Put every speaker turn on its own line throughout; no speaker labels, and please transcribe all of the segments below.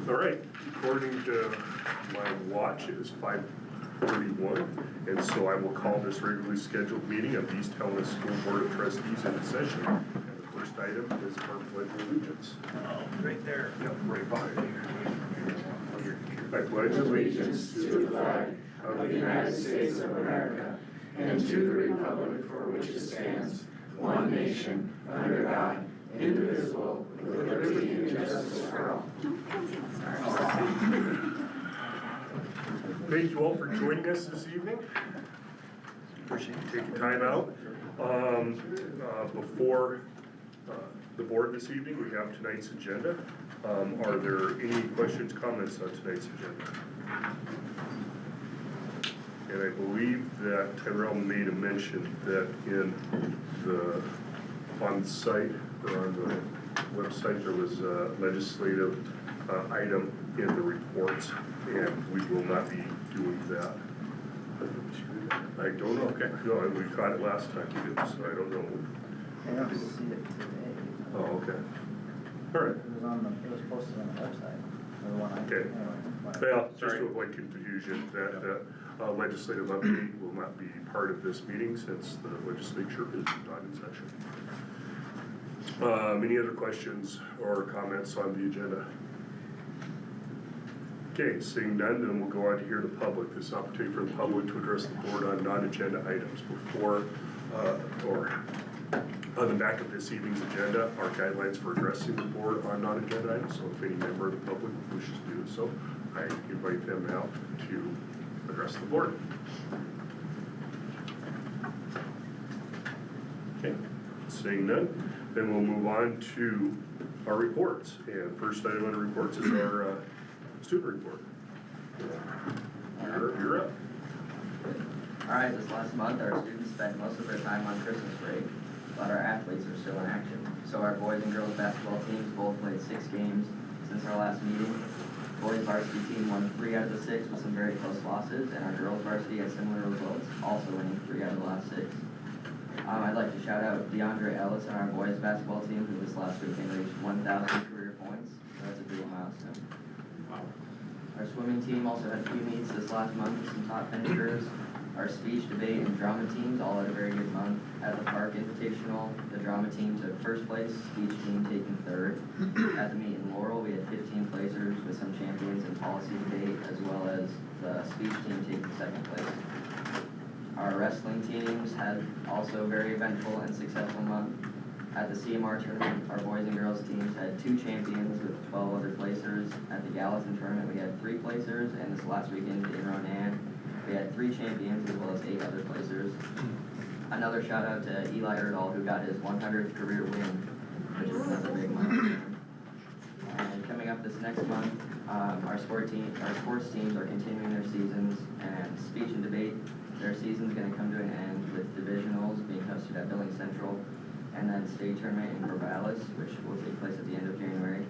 All right, according to my watch, it is 5:31, and so I will call this regularly scheduled meeting of the East Helena School Board of Trustees into session. And the first item is our pledge of allegiance.
Oh, right there.
Yep, right behind you. I pledge
Allegiance to the flag of the United States of America and to the republic for which it stands, one nation, under God, indivisible, with liberty and justice for all.
Thank you all for joining us this evening. Appreciate you taking time out. Before the board this evening, we have tonight's agenda. Are there any questions, comments on tonight's agenda? And I believe that Tyrell made a mention that on the site or on the website there was a legislative item in the reports, and we will not be doing that. I don't know. Okay. No, we caught it last time too, so I don't know.
I don't see it today.
Oh, okay. All right.
It was posted on the website. Or the one I-
Okay.
anyway,
Well, just to avoid confusion, that legislative update will not be part of this meeting since the legislature is not in session. Any other questions or comments on the agenda? Okay, seeing none, then we'll go on to hear the public. This opportunity for the public to address the board on non-agenda items before or on the back of this evening's agenda are guidelines for addressing the board on non-agenda items. So if any member of the public wishes to do so, I invite them out to address the board. Okay, seeing none, then we'll move on to our reports. And first item on the reports is our student report. You're up.
Alright, this last month our students spent most of their time on Christmas break, but our athletes are still in action. So our boys and girls basketball teams both played 6 games since our last meeting. Boys varsity team won 3 out of the 6 with some very close losses, and our girls varsity had similar results, also winning 3 out of the last 6. I'd like to shout out DeAndre Ellis on our boys basketball team, who this last weekend reached 1,000 career points, so that's a big milestone. Our swimming team also had 2 meets this last month with some top finishers. Our speech, debate, and drama teams all had a very good month. At the Park Invitational, the drama team took 1st place, speech team taking 3rd. At the meet in Laurel, we had 15 placers with some champions in policy debate, as well as the speech team taking 2nd place. Our wrestling teams had also a very eventful and successful month. At the CMR tournament, our boys and girls teams had 2 champions with 12 other placers. At the Gallatin tournament, we had 3 placers, and this last weekend in Ronan, we had 3 champions as well as 8 other placers. Another shout out to Eli Erdahl, who got his 100th career win, which is another big milestone. And coming up this next month, our sports teams are continuing their seasons, and speech and debate, their season's going to come to an end with divisionals being hosted at Billings Central, and then state tournament in Corvallis, which will take place at the end of January.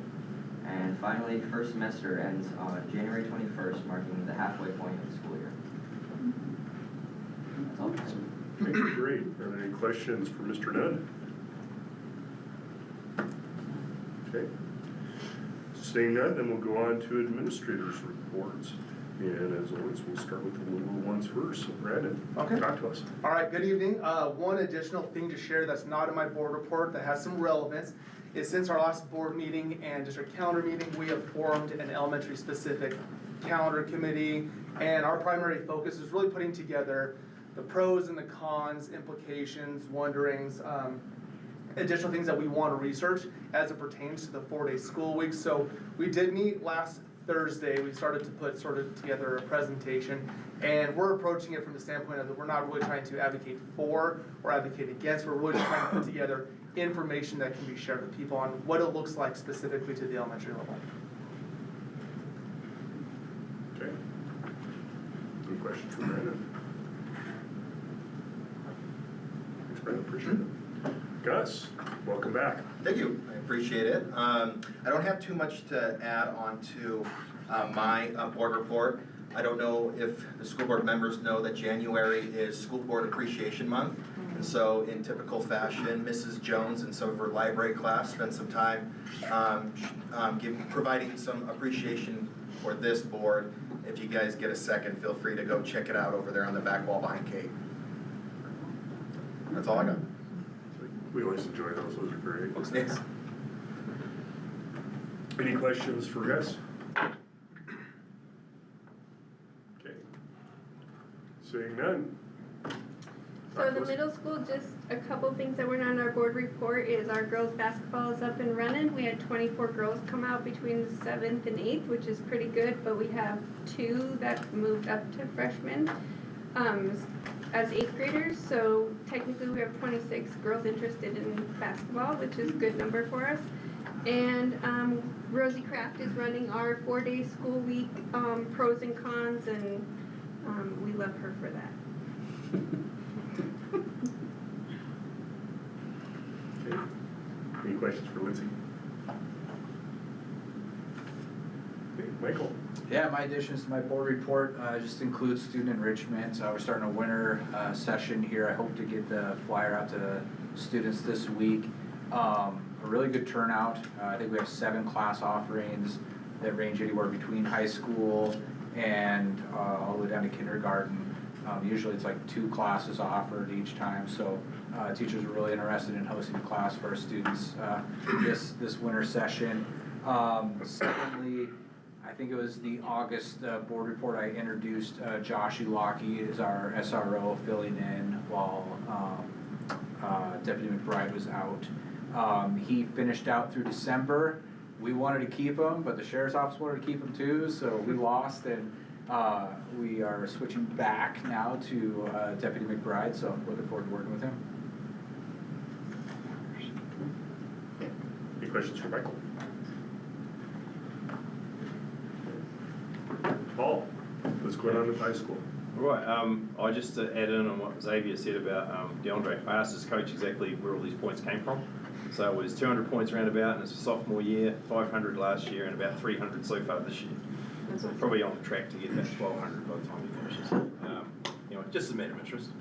And finally, first semester ends on January 21st, marking the halfway point of the school year. That's all.
Thank you, great. Are there any questions for Mr. Nunn? Okay. Seeing none, then we'll go on to administrators' reports. And as always, we'll start with the little ones first. So Brandon,
Okay.
talk to us.
All right, good evening. One additional thing to share that's not in my board report that has some relevance is since our last board meeting and district calendar meeting, we have formed an elementary specific calendar committee, and our primary focus is really putting together the pros and the cons, implications, wonderings, additional things that we want to research as it pertains to the 4-day school week. So we did meet last Thursday. We started to put together a presentation, and we're approaching it from the standpoint of that we're not really trying to advocate for or advocate against. We're really just trying to put together information that can be shared with people on what it looks like specifically to the elementary level.
Okay. Any questions for Brandon? Thanks, Brandon. Appreciate it. Gus, welcome back.
Thank you. I appreciate it. I don't have too much to add on to my board report. I don't know if the school board members know that January is School Board Appreciation Month. And And so in typical fashion, Mrs. Jones and some of her library class spent some time providing some appreciation for this board. If you guys get a second, feel free to go check it out over there on the back wall behind Kate. That's all I got.
We always enjoy those are great.
Looks nice.
Any questions for Gus? Okay. Seeing none.
So the middle school, just a couple things that weren't on our board report is our girls' basketball is up and running. We had 24 girls come out between the 7th and 8th, which is pretty good, but we have 2 that moved up to freshmen as 8th graders. So technically we have 26 girls interested in basketball, which is a good number for us. And Rosie Kraft is running our 4-day school week pros and cons, and we love her for that.
Okay. Any questions for Lindsay? Okay, Michael?
Yeah, my additions to my board report just includes student enrichment. We're starting a winter session here. I hope to get the flyer out to students this week. A really good turnout. I think we have 7 class offerings that range anywhere between high school and all the way down to kindergarten. Usually it's like 2 classes offered each time, so teachers are really interested in hosting a class for our students this winter session. Secondly, I think it was the August board report, I introduced Josh Ulaki as our SRO filling in while Deputy McBride was out. He finished out through December. We wanted to keep him, but the sheriff's office wanted to keep him too, so we lost, and we are switching back now to Deputy McBride, so looking forward to working with him.
Any questions for Michael? Paul, what's going on with high school?
Right, I just to add in on what Xavier said about DeAndre, I asked his coach exactly where all these points came from. So it was 200 points roundabout in his sophomore year, 500 last year, and about 300 so far this year. So probably on track to get about 1,200 by the time he finishes. You know, just a matter of interest.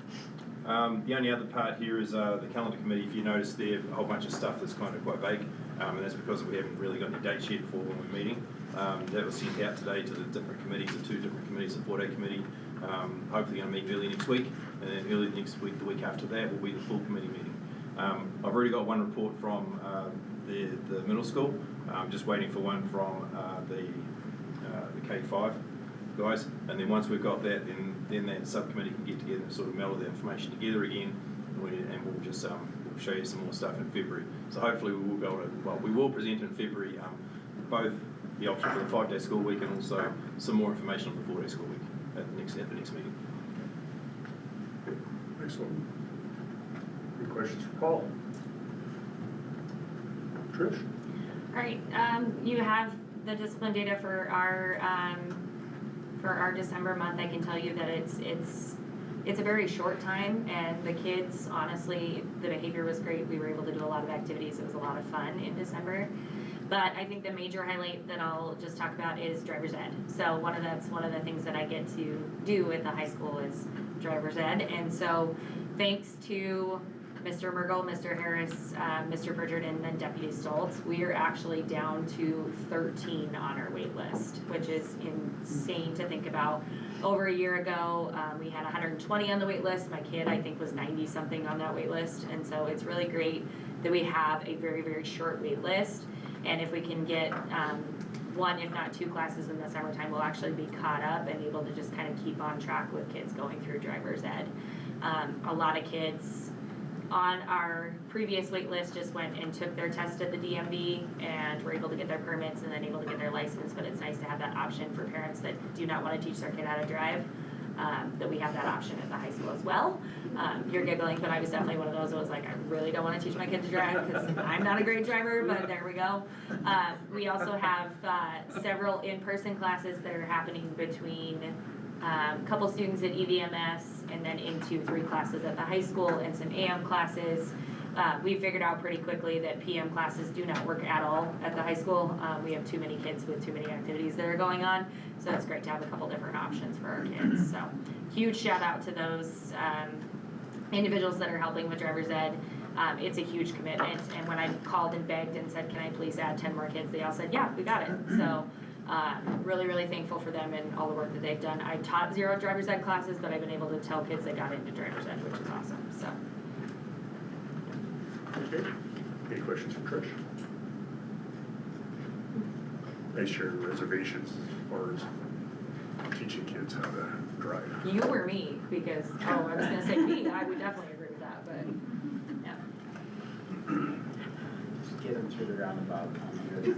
The only other part here is the calendar committee. If you notice there, a whole bunch of stuff that's kind of quite vague, and that's because we haven't really got any dates yet for when we're meeting. That was sent out today to the different committees, the 2 different committees, the 4-day committee. Hopefully going to meet early next week, and then early next week, the week after that, will be the full committee meeting. I've already got one report from the middle school. I'm just waiting for one from the K-5 guys, and then once we've got that, then that subcommittee can get together and sort of meld the information together again, and we'll just we'll show you some more stuff in February. So hopefully we will be able to, well, we will present in February both the option for the 5-day school week and also some more information on the 4-day school week at the next meeting.
Excellent. Any questions for Paul? Trish?
All right, you have the discipline data for our December month. I can tell you that it's a very short time, and the kids, honestly, the behavior was great. We were able to do a lot of activities. It was a lot of fun in December. But I think the major highlight that I'll just talk about is driver's ed. So one of the things that I get to do at the high school is driver's ed, and so thanks to Mr. Mergel, Mr. Harris, Mr. Bridgert, and then Deputy Stoltz, we are actually down to 13 on our wait list, which is insane to think about. Over a year ago, we had 120 on the wait list. My kid, I think, was 90 something on that wait list, and so it's really great that we have a very, very short wait list. And if we can get 1, if not 2 classes in the summertime, we'll actually be caught up and able to just kind of keep on track with kids going through driver's ed. A lot of kids on our previous wait list just went and took their test at the DMV and were able to get their permits and then able to get their license, but it's nice to have that option for parents that do not want to teach their kid how to drive, that we have that option at the high school as well. You're giggling, but I was definitely one of those that was like, I really don't want to teach my kid to drive because I'm not a great driver, but there we go. We also have several in-person classes that are happening between a couple students at EVMS and then into 3 classes at the high school and some AM classes. We figured out pretty quickly that PM classes do not work at all at the high school. We have too many kids with too many activities that are going on, so it's great to have a couple different options for our kids. So huge shout out to those individuals that are helping with driver's ed. It's a huge commitment, and when I called and begged and said, can I please add 10 more kids, they all said, yeah, we got it. So really, really thankful for them and all the work that they've done. I taught 0 driver's ed classes, but I've been able to tell kids they got into driver's ed, which is awesome, so.
Okay, any questions for Trish? I share reservations as far as teaching kids how to drive.
You or me, because, oh, I was gonna say me, I would definitely agree with that, but, yeah.
Just get them through the roundabout.
It's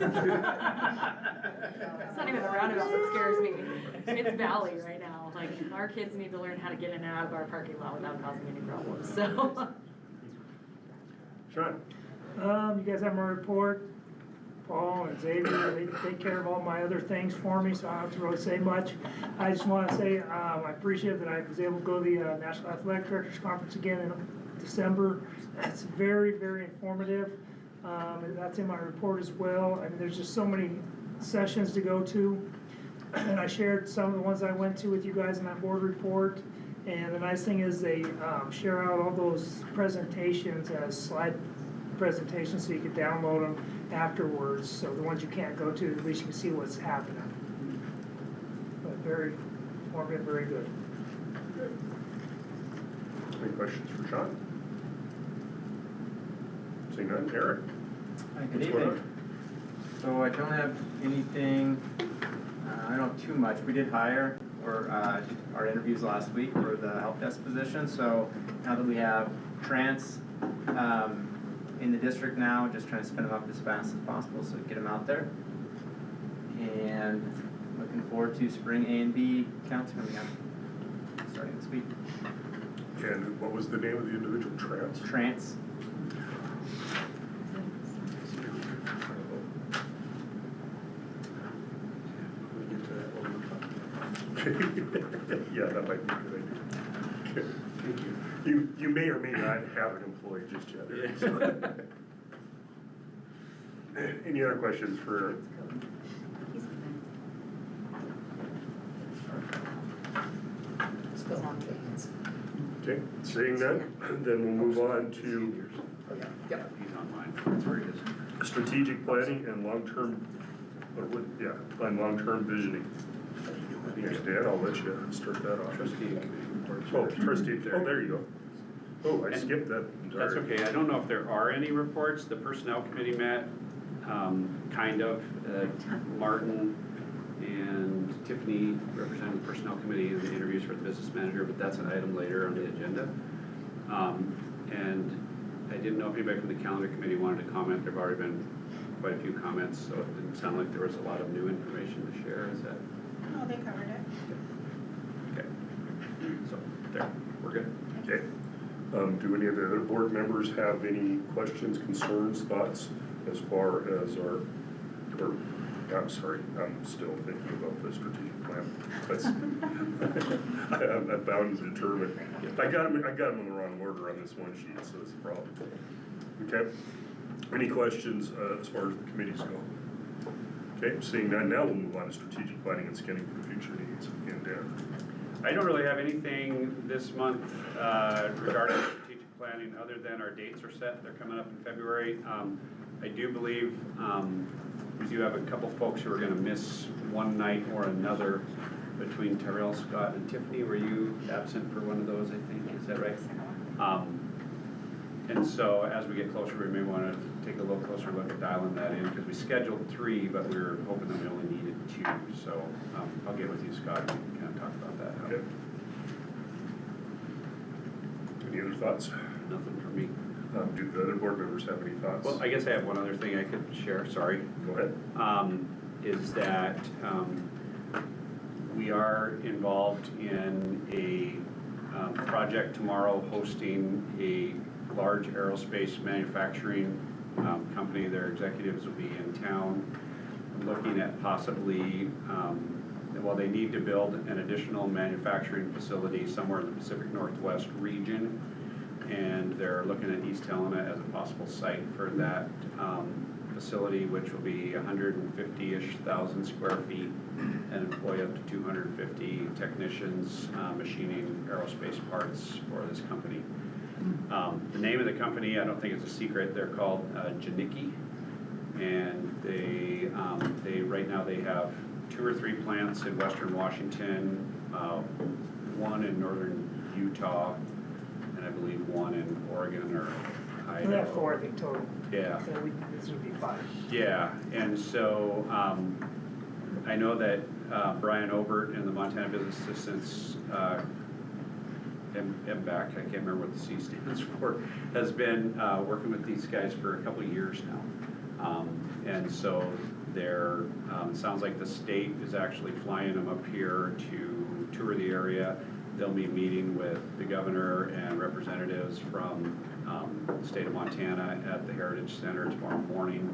not even the roundabout that scares me. It's Valley right now. Like, our kids need to learn how to get in and out of our parking lot without causing any problems, so.
Sean?
You guys have my report. Paul and Xavier, they take care of all my other things for me, so I don't have to really say much. I just want to say I appreciate that I was able to go to the National Athletic Directors Conference again in December. It's very, very informative. And that's in my report as well. I mean, there's just so many sessions to go to. And I shared some of the ones I went to with you guys in that board report. And the nice thing is they share out all those presentations as slide presentations so you can download them afterwards. So the ones you can't go to, at least you can see what's happening. But very informative, very good.
Any questions for Sean? Seeing none, Eric?
Hi, good
What's going
evening. So I don't have anything, I don't too much. We did hire our interviews last week for the help desk position. So now that we have trans in the district now, just trying to spin them up as fast as possible so we get them out there. And looking forward to spring A and B counts coming up, starting this week.
And what was the name of the individual?
Trance.
Yeah, that might be a good idea. Okay, thank you. You may or may not have an employee just yet. Eric, so. Any other questions for? Okay, seeing none, then we'll move on to strategic planning and long-term, and long-term visioning. Yes, Dan, I'll let you start that off. Trustee, there you go. Oh, I skipped that.
That's okay, I don't know if there are any reports. The Personnel Committee met, kind of. Martin and Tiffany representing the Personnel Committee in the interviews for the business manager, but that's an item later on the agenda. And I didn't know if anybody from the calendar committee wanted to comment. There've already been quite a few comments, so it didn't sound like there was a lot of new information to share. Is that?
No, they covered it.
Okay. So, there, we're good.
Okay. Do any of the other board members have any questions, concerns, thoughts as far as I'm sorry, I'm still thinking about the strategic plan. That's, I'm bound and determined. I got them in the wrong order on this one sheet, so it's a problem. Okay. Any questions as far as the committees go? Okay, seeing that, now we'll move on to strategic planning and scanning for future needs. Again, Dan.
I don't really have anything this month regarding strategic planning other than our dates are set. They're coming up in February. I do believe we do have a couple folks who are going to miss one night or another between Tyrell, Scott, and Tiffany. Were you absent for one of those, I think? Is that right? And so as we get closer, we may want to take a little closer look at dialing that in, because we scheduled 3, but we were hoping that we only needed 2. So I'll get with you, Scott, and we can kind of talk about that.
Okay. Any other thoughts?
Nothing from me.
Do the other board members have any thoughts?
Well, I guess I have one other thing I could share, sorry.
Go ahead.
Is that we are involved in a project tomorrow hosting a large aerospace manufacturing company. Their executives will be in town looking at possibly, well, they need to build an additional manufacturing facility somewhere in the Pacific Northwest region. And they're looking at East Helena as a possible site for that facility, which will be 150-ish thousand square feet and employ up to 250 technicians machining aerospace parts for this company. The name of the company, I don't think it's a secret, they're called Janicki. And they right now they have 2 or 3 plants in western Washington, 1 in northern Utah, and I believe 1 in Oregon or Idaho.
We have 4, I think, total.
Yeah.
So this would be 5.
Yeah, and so I know that Brian Obert and the Montana Business Assistants, MBAC, I can't remember what the C stands for, has been working with these guys for a couple of years now. And so they're, it sounds like the state is actually flying them up here to tour the area. They'll be meeting with the governor and representatives from the state of Montana at the Heritage Center tomorrow morning.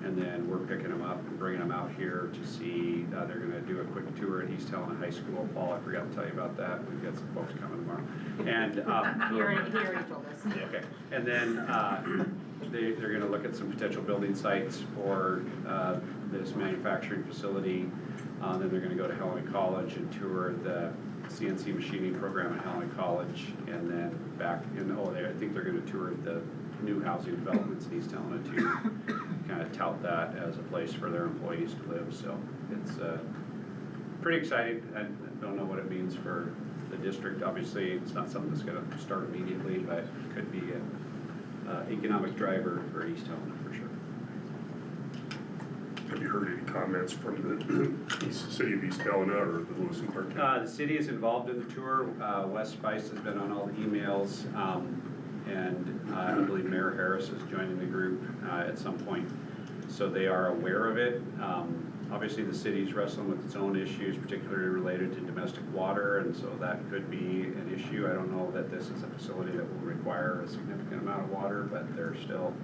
And then we're picking them up and bringing them out here to see, they're gonna do a quick tour at East Helena High School. Paul, I forgot to tell you about that. We've got some folks coming tomorrow. And
He already told us.
okay, and then they're gonna look at some potential building sites for this manufacturing facility. Then they're gonna go to Helena College and tour the CNC machining program at Helena College, and then back in, I think they're gonna tour the new housing developments in East Helena to kind of tout that as a place for their employees to live. So it's pretty exciting. I don't know what it means for the district. Obviously, it's not something that's gonna start immediately, but it could be an economic driver for East Helena for sure.
Have you heard any comments from the city of East Helena or the Lewis and Clark County?
The city is involved in the tour. Wes Spice has been on all the emails, and I believe Mayor Harris is joining the group at some point. So they are aware of it. Obviously, the city's wrestling with its own issues, particularly related to domestic water, and so that could be an issue. I don't know that this is a facility that will require a significant amount of water, but they're still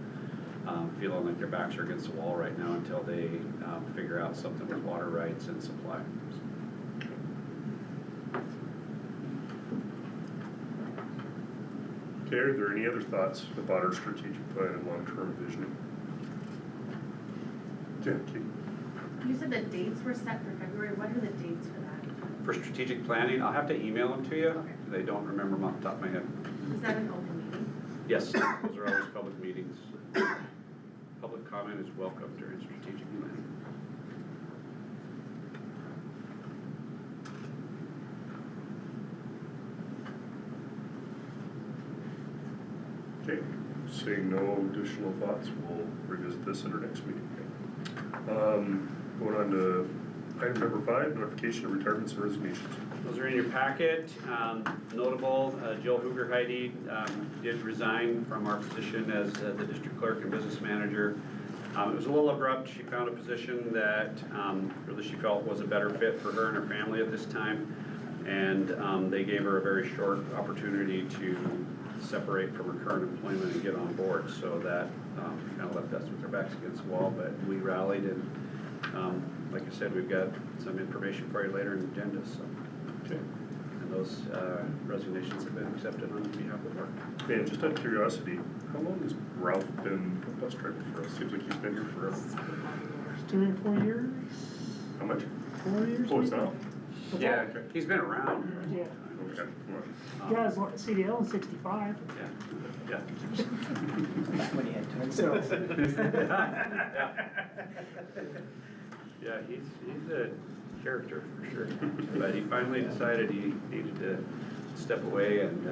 feeling like their backs are against the wall right now until they figure out something with water rights and supply.
Okay, are there any other thoughts about our strategic plan and long-term vision? Jackie?
You said the dates were set for February. What are the dates for that?
For strategic planning, I'll have to email them to you.
Okay.
They don't remember them off the top of my head.
Is that an open meeting?
Yes, those are always public meetings. Public comment is welcome during strategic planning.
Okay, seeing no additional thoughts, we'll revisit this at our next meeting. Going on to item number 5, notification of retirements and resignations.
Those are in your packet. Notable, Jill Huger-Heidi did resign from our position as the district clerk and business manager. It was a little abrupt. She found a position that really she felt was a better fit for her and her family at this time. And they gave her a very short opportunity to separate from her current employment and get on board. So that kind of left us with our backs against the wall, but we rallied, and like I said, we've got some information for you later in the agenda. So,
Okay.
and those resignations have been accepted on behalf of our.
And just out of curiosity, how long has Ralph been a bus driver for us? Seems like he's been here forever.
3 or 4 years?
How much?
4 years?
Oh, it's
maybe?
now?
Yeah, he's been around.
Yeah.
Okay.
He has CDL in 65.
Yeah.
Back when he had twin cells.
Yeah, he's a character for sure. But he finally decided he needed to step away and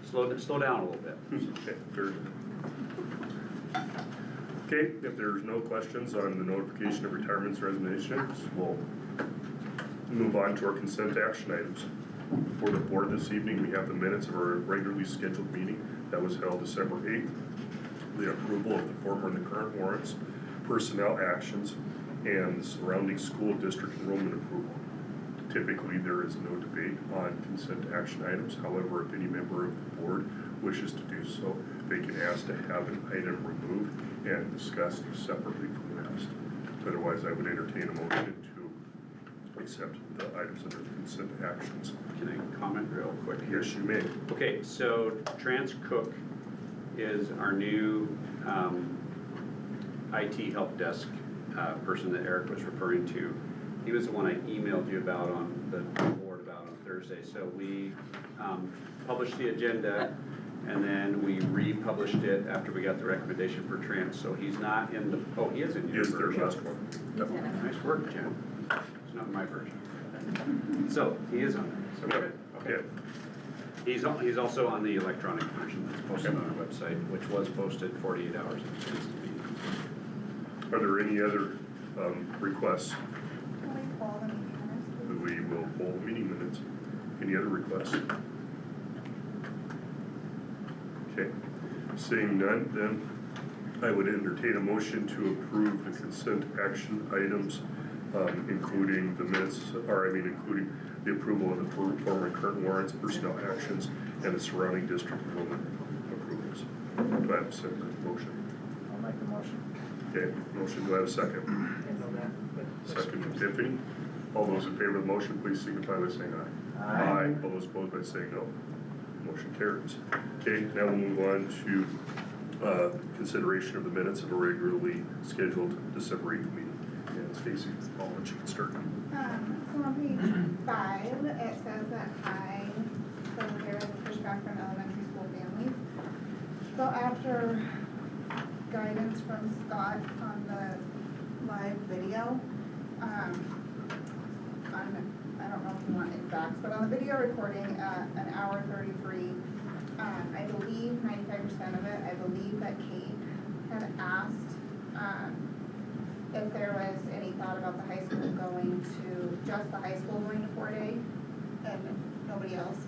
slow down a little bit.
Okay, very good. Okay, if there's no questions on the notification of retirements and resignations, we'll move on to our consent action items. For the board this evening, we have the minutes of our regularly scheduled meeting that was held December 8th, the approval of the former and the current warrants, personnel actions, and the surrounding school district enrollment approval. Typically, there is no debate on consent action items. However, if any member of the board wishes to do so, they can ask to have an item removed and discussed separately from the rest. Otherwise, I would entertain a motion to accept the items under the consent actions.
Can I comment real quick?
Yes, you may.
Okay, so Trans Cook is our new IT help desk person that Eric was referring to. He was the one I emailed you about on the board about on Thursday. So we published the agenda, and then we republished it after we got the recommendation for Trent. So he's not in the, oh, he is in your
Is there
version.
last one?
Nice work, Jen. It's not my version. So he is on there, so we're good.
Okay.
He's also on the electronic version that's posted on our website, which was posted 48 hours in advance of the meeting.
Are there any other requests? We will poll the meeting minutes. Any other requests? Okay, seeing none, then I would entertain a motion to approve the consent action items, including the minutes, including the approval of the former and current warrants, personnel actions, and the surrounding district enrollment approvals. Do I have a second motion?
I'll make the motion.
Okay, motion, do I have a second? Second from Tiffany. All those in favor of the motion, please signify by saying aye.
Aye.
All those opposed by saying no. Motion carries. Okay, now we'll move on to consideration of the minutes of a regularly scheduled December 8th meeting. And Stacy, I'll let you get started.
So on page 5, it says that so there is a pushback from elementary school families. So after guidance from Scott on the live video, I don't know if you want exacts, but on the video recording at an hour 33, I believe 95% of it, I believe that Kate had asked if there was any thought about the high school going to, just the high school going to 4-day and nobody else.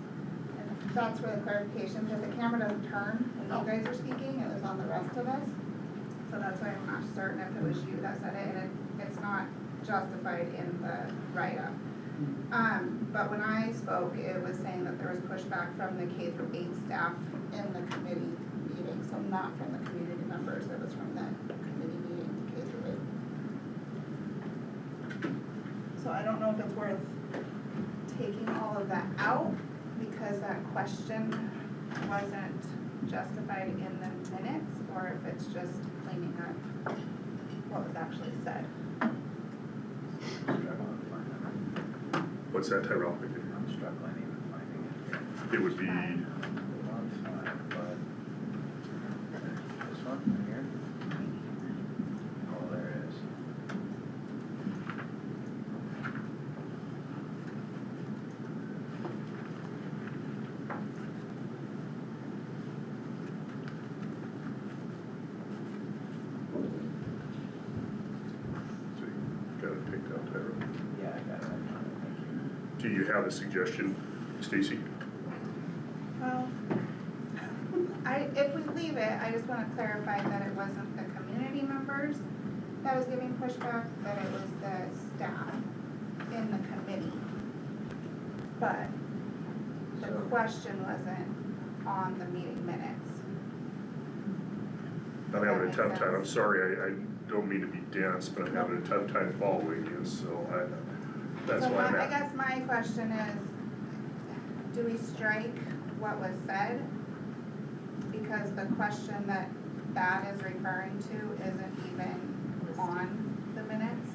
And that's where the clarification, because the camera doesn't turn when you guys are speaking, it was on the rest of us. So that's why I'm not certain if it was you that said it, and it's not justified in the write-up. But when I spoke, it was saying that there was pushback from the K-8 staff in the committee meeting, so not from the community members, it was from the committee meeting, K-8. So I don't know if it's worth taking all of that out, because that question wasn't justified in the minutes, or if it's just cleaning up what was actually said.
What's that, Tyrell?
I'm struggling even finding it.
It would be,
One's fine, but this one right here? Oh, there it is.
so you got it picked out, Tyrell.
Yeah, I got it. Thank you.
Do you have a suggestion, Stacy?
Well, if we leave it, I just wanna clarify that it wasn't the community members that was giving pushback, that it was the staff in the committee. But the question wasn't on the meeting minutes.
I'm having a tough time, I'm sorry, I don't mean to be dense, but I'm having a tough time following you, so that's
So
why I'm
I
at.
guess my question is, do we strike what was said? Because the question that is referring to isn't even on the minutes.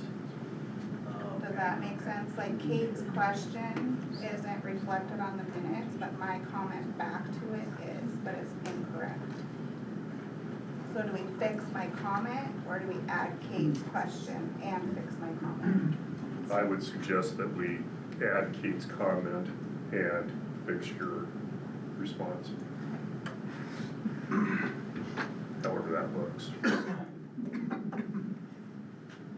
Does that make sense? Like Kate's question isn't reflected on the minutes, but my comment back to it is, but it's incorrect. So do we fix my comment, or do we add Kate's question and fix my comment?
I would suggest that we add Kate's comment and fix your response. However that looks.
Do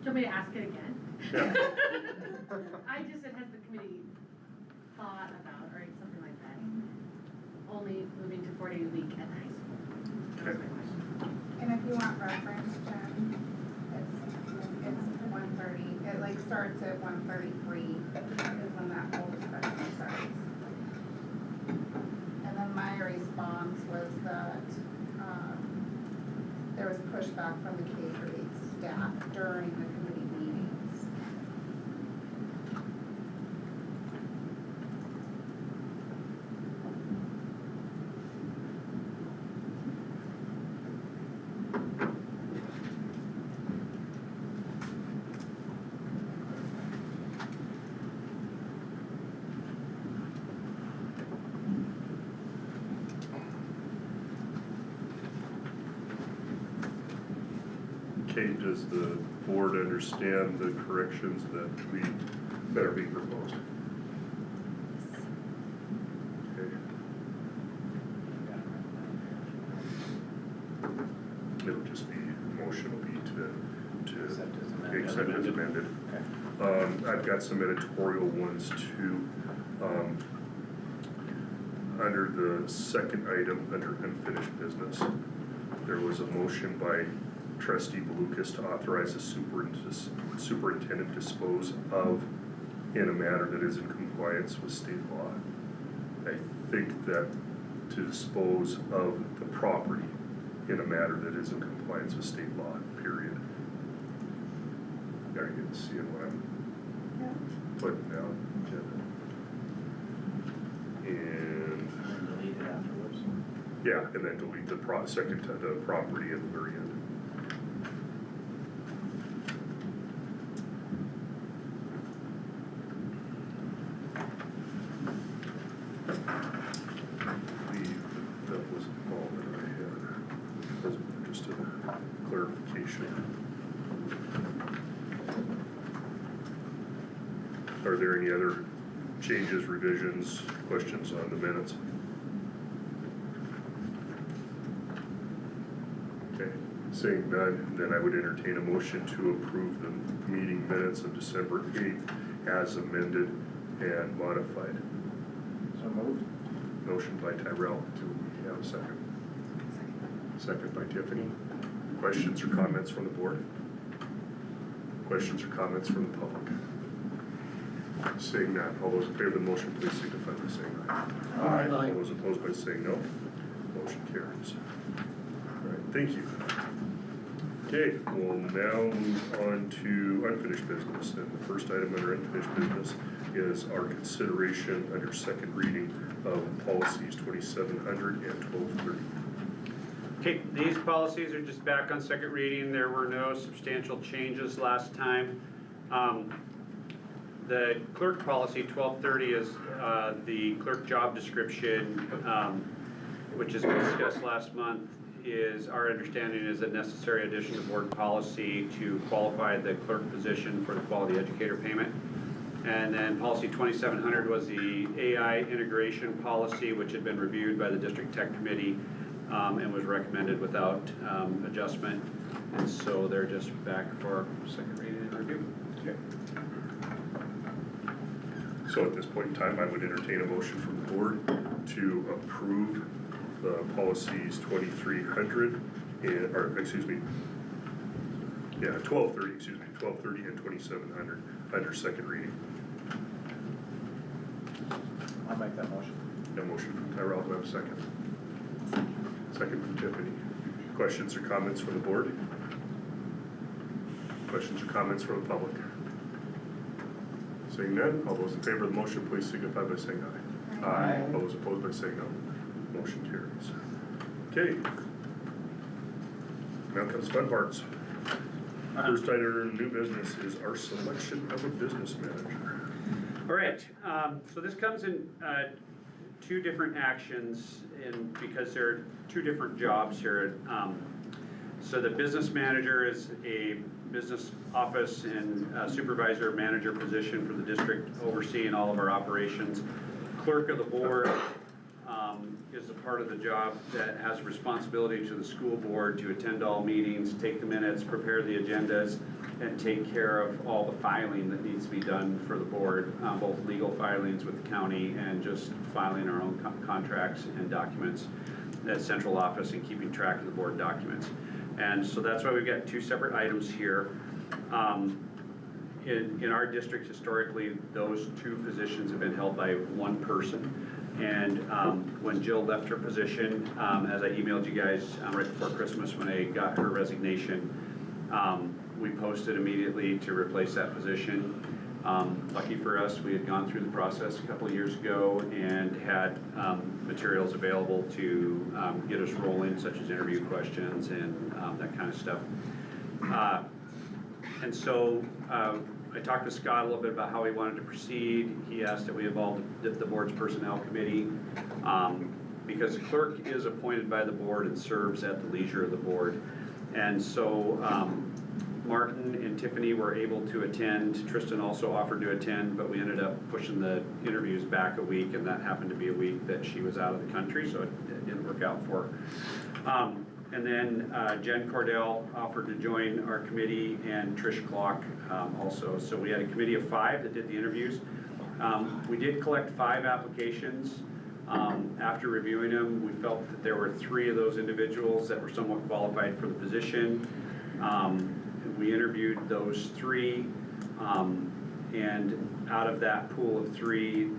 you want me to ask it again?
Yeah.
It has the committee thought about, or something like that, only moving to 4-day a week at high school. That was my question.
And if you want reference, Jen, it's 1:30, it like starts at 1:33 is when that whole discussion starts. And then my response was that, there was pushback from the K-8 staff during the committee meetings.
Kate, does the board understand the corrections that are being proposed? Okay. It'll just be, motion will be to accept as amended. I've got some editorial ones too. Under the second item, under unfinished business, there was a motion by trustee Belucas to authorize the superintendent dispose of in a manner that is in compliance with state law. I think that to dispose of the property in a manner that is in compliance with state law, period. Are you getting to see what I'm putting down? And
delete it afterwards.
yeah, and then delete the the property at the very end. I believe that was all that I had. Those were just a clarification. Are there any other changes, revisions, questions on the minutes? Okay, seeing none, then I would entertain a motion to approve the meeting minutes of December 8th as amended and modified.
So moved.
Motion by Tyrell. Do we have a second? Second by Tiffany. Questions or comments from the board? Questions or comments from the public? Seeing none, all those in favor of the motion, please signify by saying aye.
Aye.
All those opposed by saying no. Motion carries. All right, thank you. Okay, we'll now move on to unfinished business. And the first item under unfinished business is our consideration under second reading of policies 2700 and 1230.
Okay, these policies are just back on second reading. There were no substantial changes last time. The clerk policy 1230 is the clerk job description, which is discussed last month, is our understanding is a necessary addition to board policy to qualify the clerk position for the quality educator payment. And then policy 2700 was the AI integration policy, which had been reviewed by the district tech committee and was recommended without adjustment. And so they're just back for second reading and review.
Okay. So at this point in time, I would entertain a motion from the board to approve the policies 2300 and, or excuse me, yeah, 1230, excuse me, 1230 and 2700 under second reading.
I'll make that motion.
A motion from Tyrell, do I have a second? Second from Tiffany. Questions or comments from the board? Questions or comments from the public? Seeing none, all those in favor of the motion, please signify by saying aye.
Aye.
All those opposed by saying no. Motion carries. Okay. Now comes fun parts. First item of new business is our selection of a business manager.
All right, so this comes in two different actions and because there are two different jobs here. So the business manager is a business office and supervisor manager position for the district overseeing all of our operations. Clerk of the board is a part of the job that has responsibility to the school board to attend all meetings, take the minutes, prepare the agendas, and take care of all the filing that needs to be done for the board, both legal filings with the county and just filing our own contracts and documents at central office and keeping track of the board documents. And so that's why we've got two separate items here. In our district, historically, those two positions have been held by one person. And when Jill left her position, as I emailed you guys right before Christmas when I got her resignation, we posted immediately to replace that position. Lucky for us, we had gone through the process a couple of years ago and had materials available to get us rolling, such as interview questions and that kind of stuff. And so I talked to Scott a little bit about how he wanted to proceed. He asked that we involve the board's personnel committee because the clerk is appointed by the board and serves at the leisure of the board. And so Martin and Tiffany were able to attend. Tristan also offered to attend, but we ended up pushing the interviews back a week, and that happened to be a week that she was out of the country, so it didn't work out for her. And then Jen Cordell offered to join our committee, and Trish Clock also. So we had a committee of 5 that did the interviews. We did collect 5 applications. After reviewing them, we felt that there were 3 of those individuals that were somewhat qualified for the position. We interviewed those 3, and out of that pool of 3,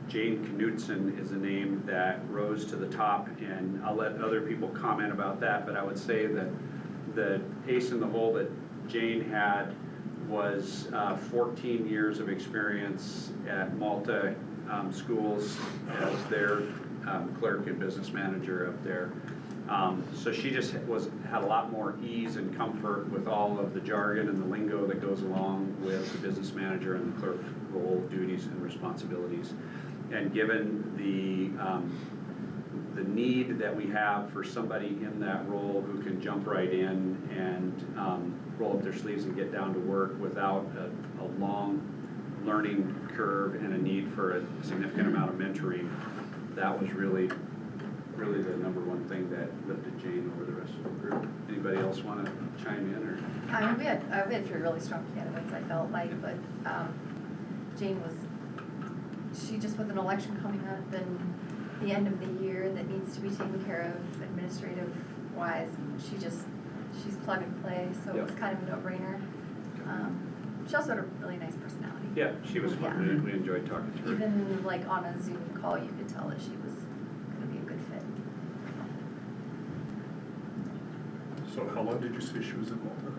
Jane Knudsen is a name that rose to the top, and I'll let other people comment about that, but I would say that the ace in the hole that Jane had was 14 years of experience at Malta schools as their clerk and business manager up there. So she just had a lot more ease and comfort with all of the jargon and the lingo that goes along with the business manager and the clerk role, duties and responsibilities. And given the need that we have for somebody in that role who can jump right in and roll up their sleeves and get down to work without a long learning curve and a need for a significant amount of mentoring, that was really the #1 thing that lifted Jane over the rest of the group. Anybody else want to chime in, or?
We had 3 really strong candidates, I felt like, but Jane she just with an election coming up and the end of the year that needs to be taken care of administrative wise, she's plug and play, so it was kind of a no-brainer. She also had a really nice personality.
Yeah, she was fun.
Yeah.
We enjoyed talking to her.
Even like on a Zoom call, you could tell that she was gonna be a good fit.
So how long did you say she was in Malta?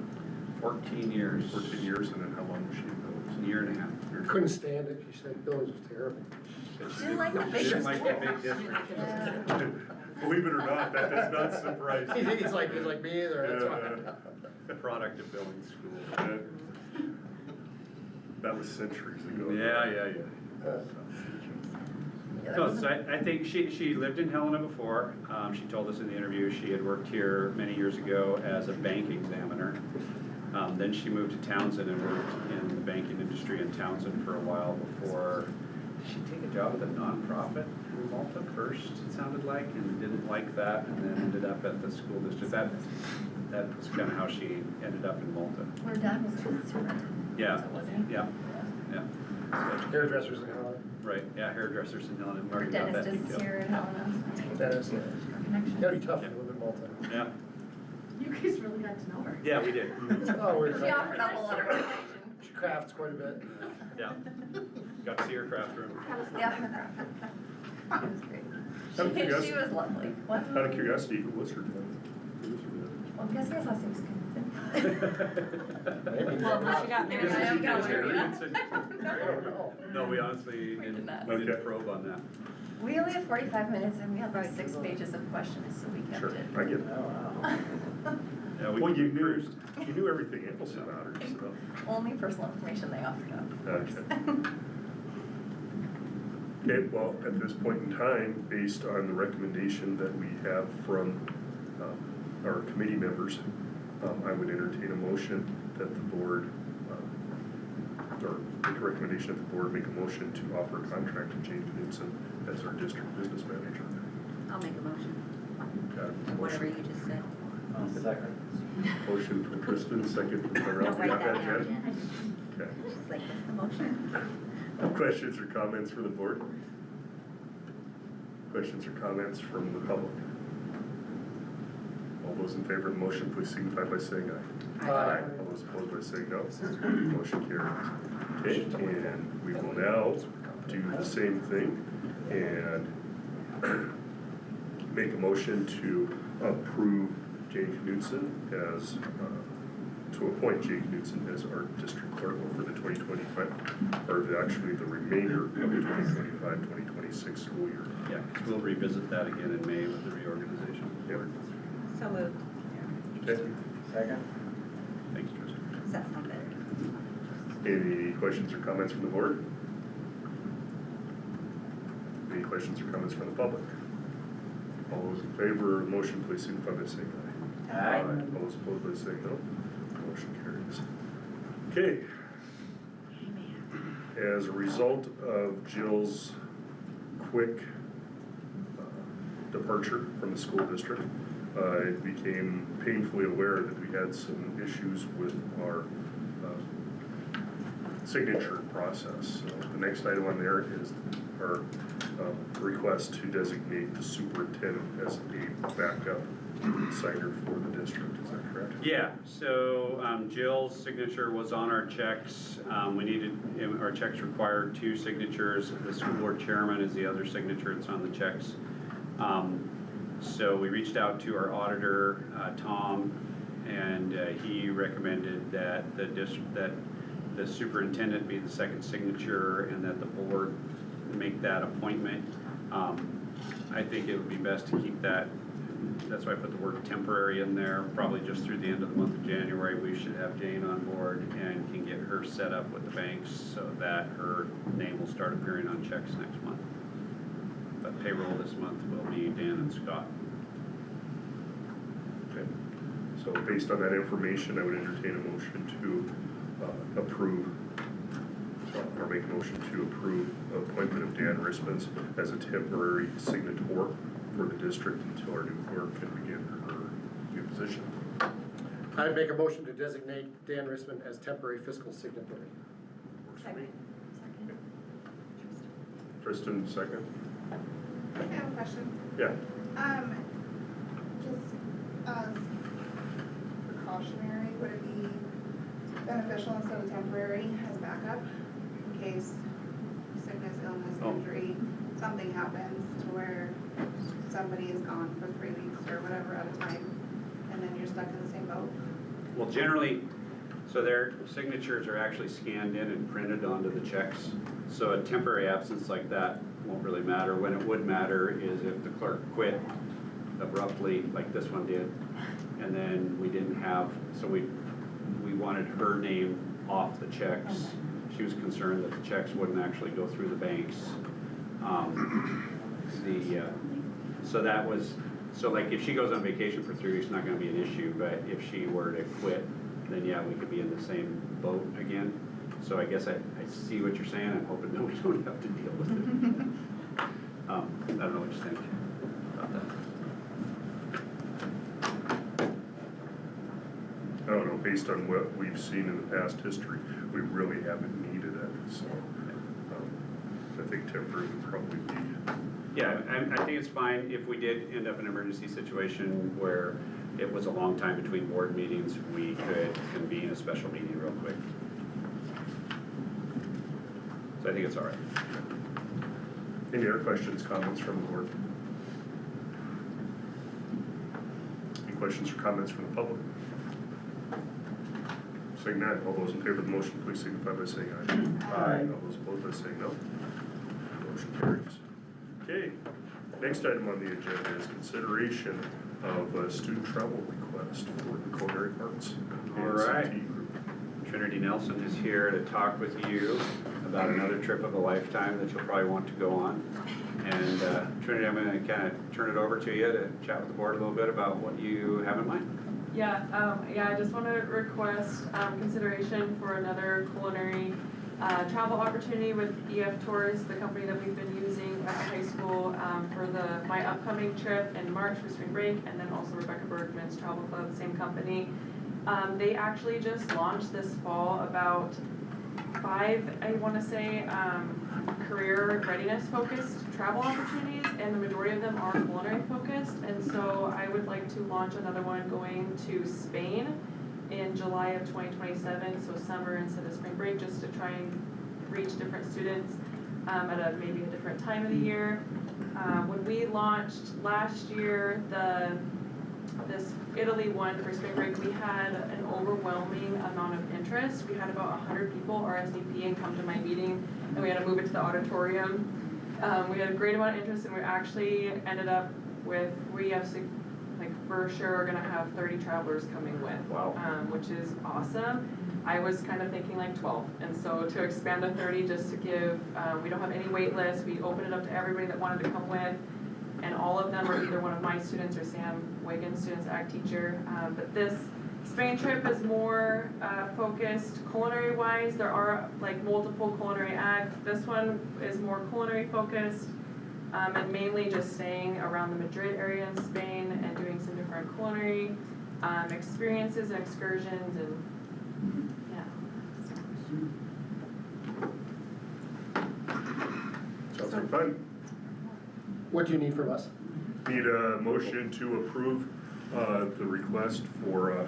14 years.
14 years, and then how long was she in
It was a year and a half.
Couldn't stand it, she said Billings was terrible.
She didn't like the big
She didn't like the big
district.
district.
Believe it or not, that does not surprise me.
He's like me either, that's why.
The product of Billings School.
That was centuries ago.
Yeah. No, so I think she lived in Helena before. She told us in the interview she had worked here many years ago as a bank examiner. Then she moved to Townsend and worked in the banking industry in Townsend for a while before. Did she take a job with a nonprofit in Malta first, it sounded like, and didn't like that, and then ended up at the school district. That was kind of how she ended up in Malta.
Her dad was a superintendent.
Yeah,
So wasn't he?
yeah.
Hairdressers in Helena.
Right, yeah, hairdressers in Helena.
Her
Marty got that
dentist is
detail.
here in Helena.
Dentist, yeah.
Connections.
Gotta be tough to live in Malta.
Yeah,
You guys really got to know her.
yeah, we did.
Oh, we're.
She offered up a lot of information.
She crafts quite a bit.
Yeah, got to see her craft room.
Yeah. It was great.
Out of
She
curiosity-
was lovely. What?
Out of curiosity, who was her dad?
Well, guess his last name was Knudsen.
Well, unless you got married.
I don't know.
I don't know.
No, we honestly
We did
didn't
not.
Okay.
probe on that.
We only had 45 minutes and we had like 6 pages of questions, so we kept
Sure,
it.
I get it.
Yeah,
Well, you
cruised.
knew everything else about her, so.
Only personal information they offered up.
Okay. Okay, well, at this point in time, based on the recommendation that we have from our committee members, I would entertain a motion that the board, or make a recommendation that the board make a motion to offer a contract to Jane Knudsen as our district business manager.
I'll make a motion,
Got a
whatever
motion-
you just said.
Second.
Motion from Kristen, second from Ralph.
Don't write
Got
that down,
Jen?
Jen.
Okay.
She's like, what's the motion?
Questions or comments for the board? Questions or comments from the public? All those in favor of the motion, please signify by saying aye.
Aye.
All those opposed by saying no. Motion carries. Okay, and we will now do the same thing and make a motion to approve Jane Knudsen as, to appoint Jane Knudsen as our district clerk over the 2025, or actually the remainder of the 2025-2026 school year.
Yeah, 'cause we'll revisit that again in May with the reorganization.
Yep.
So moved.
Okay,
Second.
Thanks, Tristan.
Does that sound better?
any questions or comments from the board? Any questions or comments from the public? All those in favor of the motion, please signify by saying aye.
Aye.
All those opposed by saying no. Motion Okay. As a result of Jill's quick departure from the school district, I became painfully aware that we had some issues with our signature process. The next item on there is our request to designate the superintendent as a backup signer for the district. Is that correct?
Yeah, so Jill's signature was on our checks. Our checks required 2 signatures. The school board chairman is the other signature that's on the checks. So we reached out to our auditor, Tom, and he recommended that the superintendent be the second signature and that the board make that appointment. I think it would be best to keep that. That's why I put the word temporary in there. Probably just through the end of the month of January, we should have Jane on board and can get her set up with the banks so that her name will start appearing on checks next month. But payroll this month will be Dan and Scott.
Okay. So based on that information, I would entertain a motion to approve, or make a motion to approve appointment of Dan Rispens as a temporary signator for the district until our new clerk can begin her new position.
I'd make a motion to designate Dan Risman as temporary fiscal signatory.
Works for me. Tristan, second.
I have a question.
Yeah.
Just as precautionary, would it be beneficial instead of temporary as backup in case sickness, illness, injury, something happens to where somebody is gone for 3 weeks or whatever at a time, and then you're stuck in the same boat?
Well, generally, so their signatures are actually scanned in and printed onto the checks. So a temporary absence like that won't really matter. When it would matter is if the clerk quit abruptly, like this one did, and then we didn't have, so we wanted her name off the checks. She was concerned that the checks wouldn't actually go through the banks. So that was, so like if she goes on vacation for 3 weeks, it's not gonna be an issue, but if she were to quit, then yeah, we could be in the same boat again. So I guess I see what you're saying. I'm hoping that we don't have to deal with it. I don't know what you think about that.
I don't know, based on what we've seen in the past history, we really haven't needed it, so I think temporary would probably be.
Yeah, I think it's fine if we did end up in an emergency situation where it was a long time between board meetings, we could convene a special meeting real quick. So I think it's all right.
Any other questions, comments from the board? Any questions or comments from the public? Saying none, all those in favor of the motion, please signify by saying aye. Aye. All those opposed by saying no. Motion carries. Okay, next item on the agenda is consideration of a student travel request for the culinary arts.
All right. Trinity Nelson is here to talk with you about another trip of a lifetime that you'll probably want to go on. And Trinity, I'm going to kind of turn it over to you to chat with the board a little bit about what you have in mind.
Yeah, I just want to request consideration for another culinary travel opportunity with EF Tours, the company that we've been using at the high school for my upcoming trip in March for spring break, and then also Rebecca Bergman's Travel Club, same company. They actually just launched this fall about 5, I want to say, career readiness focused travel opportunities, and the majority of them are culinary focused. And so I would like to launch another one going to Spain in July of 2027, so summer instead of spring break, just to try and reach different students at maybe a different time of the year. When we launched last year, this Italy one for spring break, we had an overwhelming amount of interest. We had about 100 people RSVP and come to my meeting, and we had to move it to the auditorium. We had a great amount of interest, and we actually ended up with, for sure we're gonna have 30 travelers coming with, which is awesome. I was kind of thinking like 12, and so to expand to 30 just to give, we don't have any wait list. We open it up to everybody that wanted to come with, and all of them are either one of my students or Sam Wiggins' students, ag teacher. But this Spain trip is more focused culinary wise. There are like multiple culinary acts. This one is more culinary focused, and mainly just staying around the Madrid area in Spain and doing some different culinary experiences and excursions and yeah.
Sounds like fun.
What do you need from us?
Need a motion to approve the request for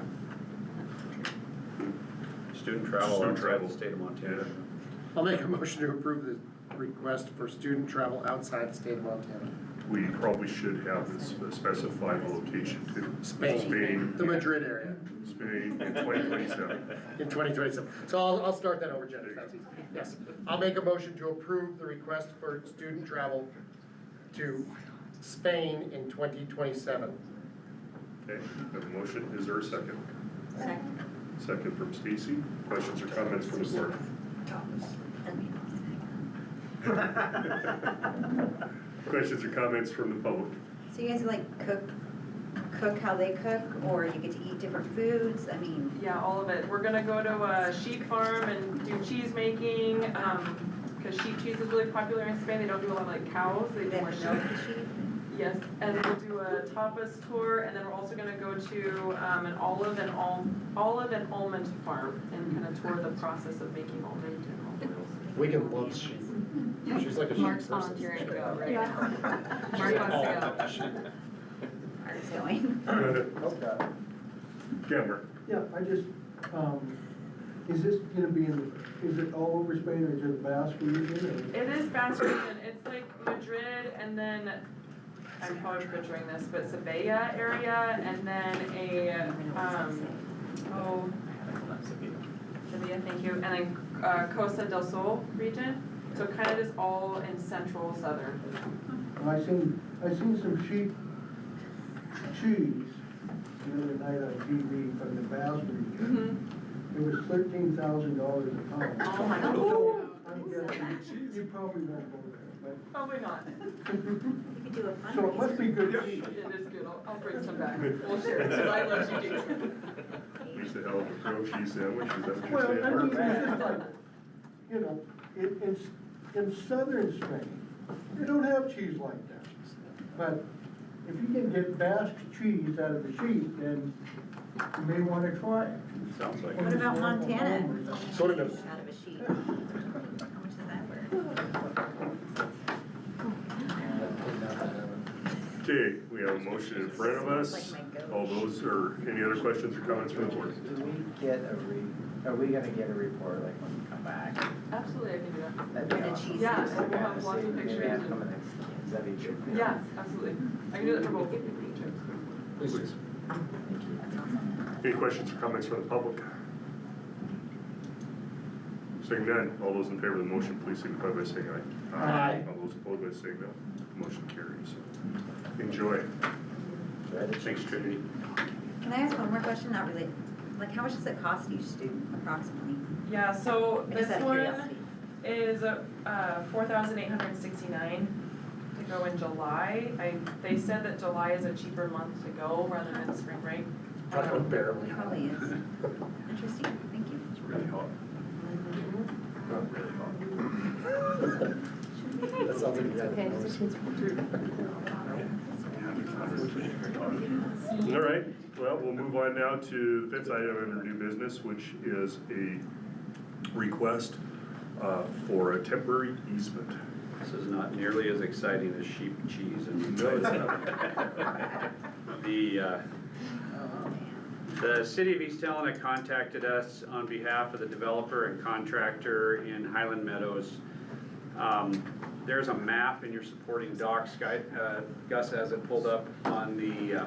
Student travel
Student
outside
travel.
the state of Montana.
I'll make a motion to approve the request for student travel outside the state of Montana.
we probably should have this specified location too.
Spain, the Madrid area.
Spain in 2027.
In 2027. So I'll start that over, Jen, if that's easy. Yes, I'll make a motion to approve the request for student travel to Spain in 2027.
Okay, have a motion, is there a second?
Second.
Second from Stacy, questions or comments from the board? Questions or comments from the public?
So you guys like cook how they cook, or you get to eat different foods? I mean,
Yeah, all of it. We're gonna go to a sheep farm and do cheese making, cause sheep cheese is really popular in Spain. They don't do a lot of like cows, they do more sheep. Yes, and we'll do a tapas tour, and then we're also gonna go to an olive and almond farm and kind of tour the process of making almond and olive oils.
Wigan loves sheep. She's like a sheep
Mark's
person.
volunteering to go right
Yeah.
now. Mark wants to go.
Mark's going.
Okay.
Cameron?
Yeah, I just, is this gonna be is it all over Spain or is it Basque region?
It is Basque region. It's like Madrid and then, I'm probably butchering this, but Sevilla area and then Sevilla, thank you, and then Costa del Sol region. So kind of just all in central southern.
I seen some sheep cheese the other night on TV from the Basque region. It was $13,000 a pound.
Oh my God.
So, I'm guessing, you probably won't go there, but.
Probably not.
You could do a fundraiser.
So it must be good cheese.
It is good. I'll bring some back. We'll share it, 'cause I love cheese.
Least a hell of a grilled cheese sandwich, is that what
Well,
you're
I mean,
saying?
it's just like, you know, in southern Spain, they don't have cheese like that. But if you can get Basque cheese out of the sheep, then you may wanna try it.
Sounds like.
What about Montana?
Sort of.
Out of a sheep. How much is that worth?
Okay, we have a motion in front of us. All those, or any other questions or comments from the board?
Do we get are we gonna get a report like when we come back?
Absolutely, I can do that.
That'd be
With the
awesome.
cheese.
Yeah,
So
we'll
kinda
have lots
see
of
maybe
pictures
have
and-
some of the, is that each?
Yeah, absolutely. I can do that for both trips.
Please. Any questions or comments from the public? Seeing none, all those in favor of the motion, please signify by saying aye.
Aye.
All those opposed by saying no. Motion carries. Enjoy. Thanks, Trinity.
Can I ask one more question, not related? Like, how much does it cost each student approximately?
Yeah, so
Just
this
out of
one
curiosity.
is $4,869 to go in July. They said that July is a cheaper month to go rather than spring break.
Probably barely.
Probably is. Interesting, thank you.
It's really hot. Not really hot.
That sounds like it's
Okay, so kids
All right, well, we'll move on now to the fifth item under new business, which is a request for a temporary easement.
This is not nearly as exciting as sheep cheese and.
No, it's not.
The city of East Helena contacted us on behalf of the developer and contractor in Highland Meadows. There's a map in your supporting docs. Gus has it pulled up on the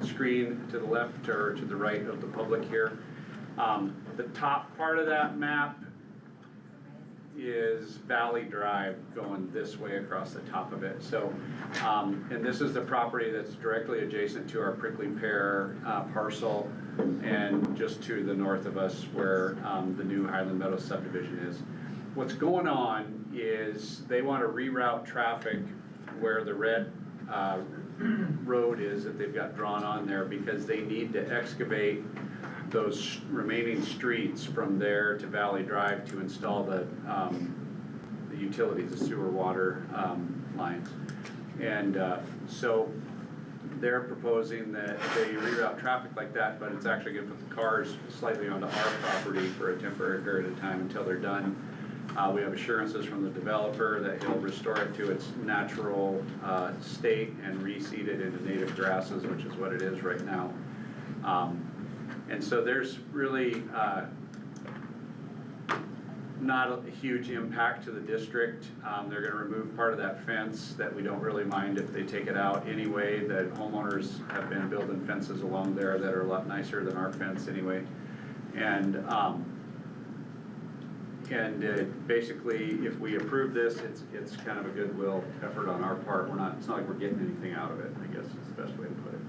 screen to the left or to the right of the public here. The top part of that map is Valley Drive going this way across the top of it. So, and this is the property that's directly adjacent to our Prickly Pear parcel and just to the north of us where the new Highland Meadows subdivision is. What's going on is they want to reroute traffic where the red road is that they've got drawn on there because they need to excavate those remaining streets from there to Valley Drive to install the utilities, the sewer water lines. And so they're proposing that they reroute traffic like that, but it's actually gonna put the cars slightly onto our property for a temporary period of time until they're done. We have assurances from the developer that he'll restore it to its natural state and reseed it into native grasses, which is what it is right now. And so there's really not a huge impact to the district. They're gonna remove part of that fence that we don't really mind if they take it out anyway. The homeowners have been building fences along there that are a lot nicer than our fence anyway. And basically, if we approve this, it's kind of a goodwill effort on our part. It's not like we're getting anything out of it, I guess is the best way to put it.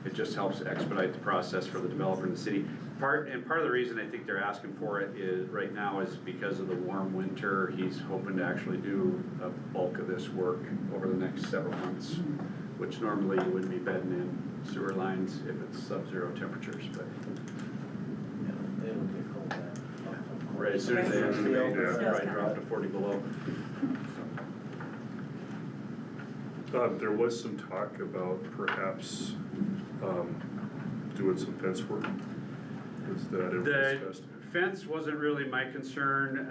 It just helps expedite the process for the developer in the city. Part of the reason I think they're asking for it is right now is because of the warm winter. He's hoping to actually do a bulk of this work over the next several months, which normally you wouldn't be bedding in sewer lines if it's sub-zero temperatures, but.
It'll get cold then.
Right, as soon as they have to probably drop to 40 below.
There was some talk about perhaps doing some fence work. Is that ever discussed?
The fence wasn't really my concern.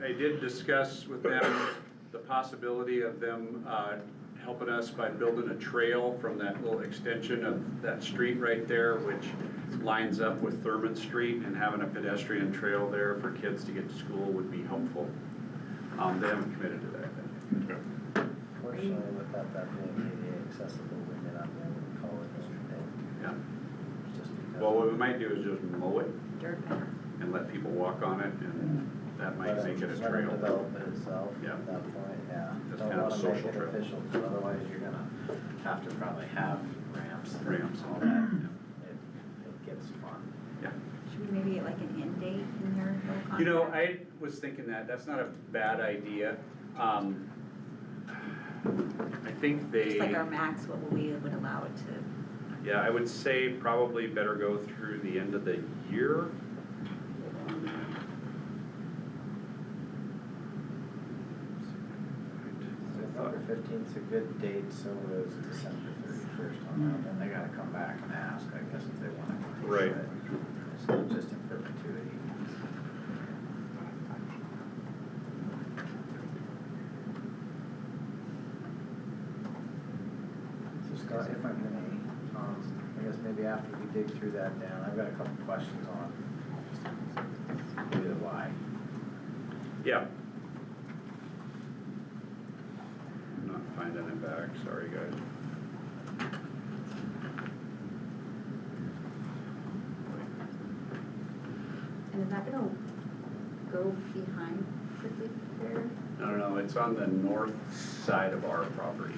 I did discuss with them the possibility of them helping us by building a trail from that little extension of that street right there, which lines up with Thurman Street, and having a pedestrian trail there for kids to get to school would be helpful. They haven't committed to that.
Fortunately, without that being ADA accessible, we may not be able to call it yesterday.
Yeah.
Just because.
Well, what we might do is just mow it
Dirt.
and let people walk on it, and that might make it a
Let
trail.
it develop it itself
Yeah.
at that point, yeah.
Just
Don't
kind of a
wanna
social
make it
trail.
official, because otherwise you're gonna have to probably have ramps. and
Ramps.
all that. It gets fun.
Yeah.
Should we maybe get like an end date in their little contract?
You know, I was thinking that's not a bad idea. I think
Just like our max, what we would allow it to.
yeah, I would say probably better go through the end of the year.
November 15th is a good date, so is December 31st on that, then they gotta come back and ask, I guess, if they wanna.
Right.
It's not just in perpetuity. So Scott, if I may, I guess maybe after we dig through that down, I've got a couple questions on maybe the why.
Yeah. I'm not finding it back, sorry guys.
And is that gonna go behind quickly there?
No, it's on the north side of our property.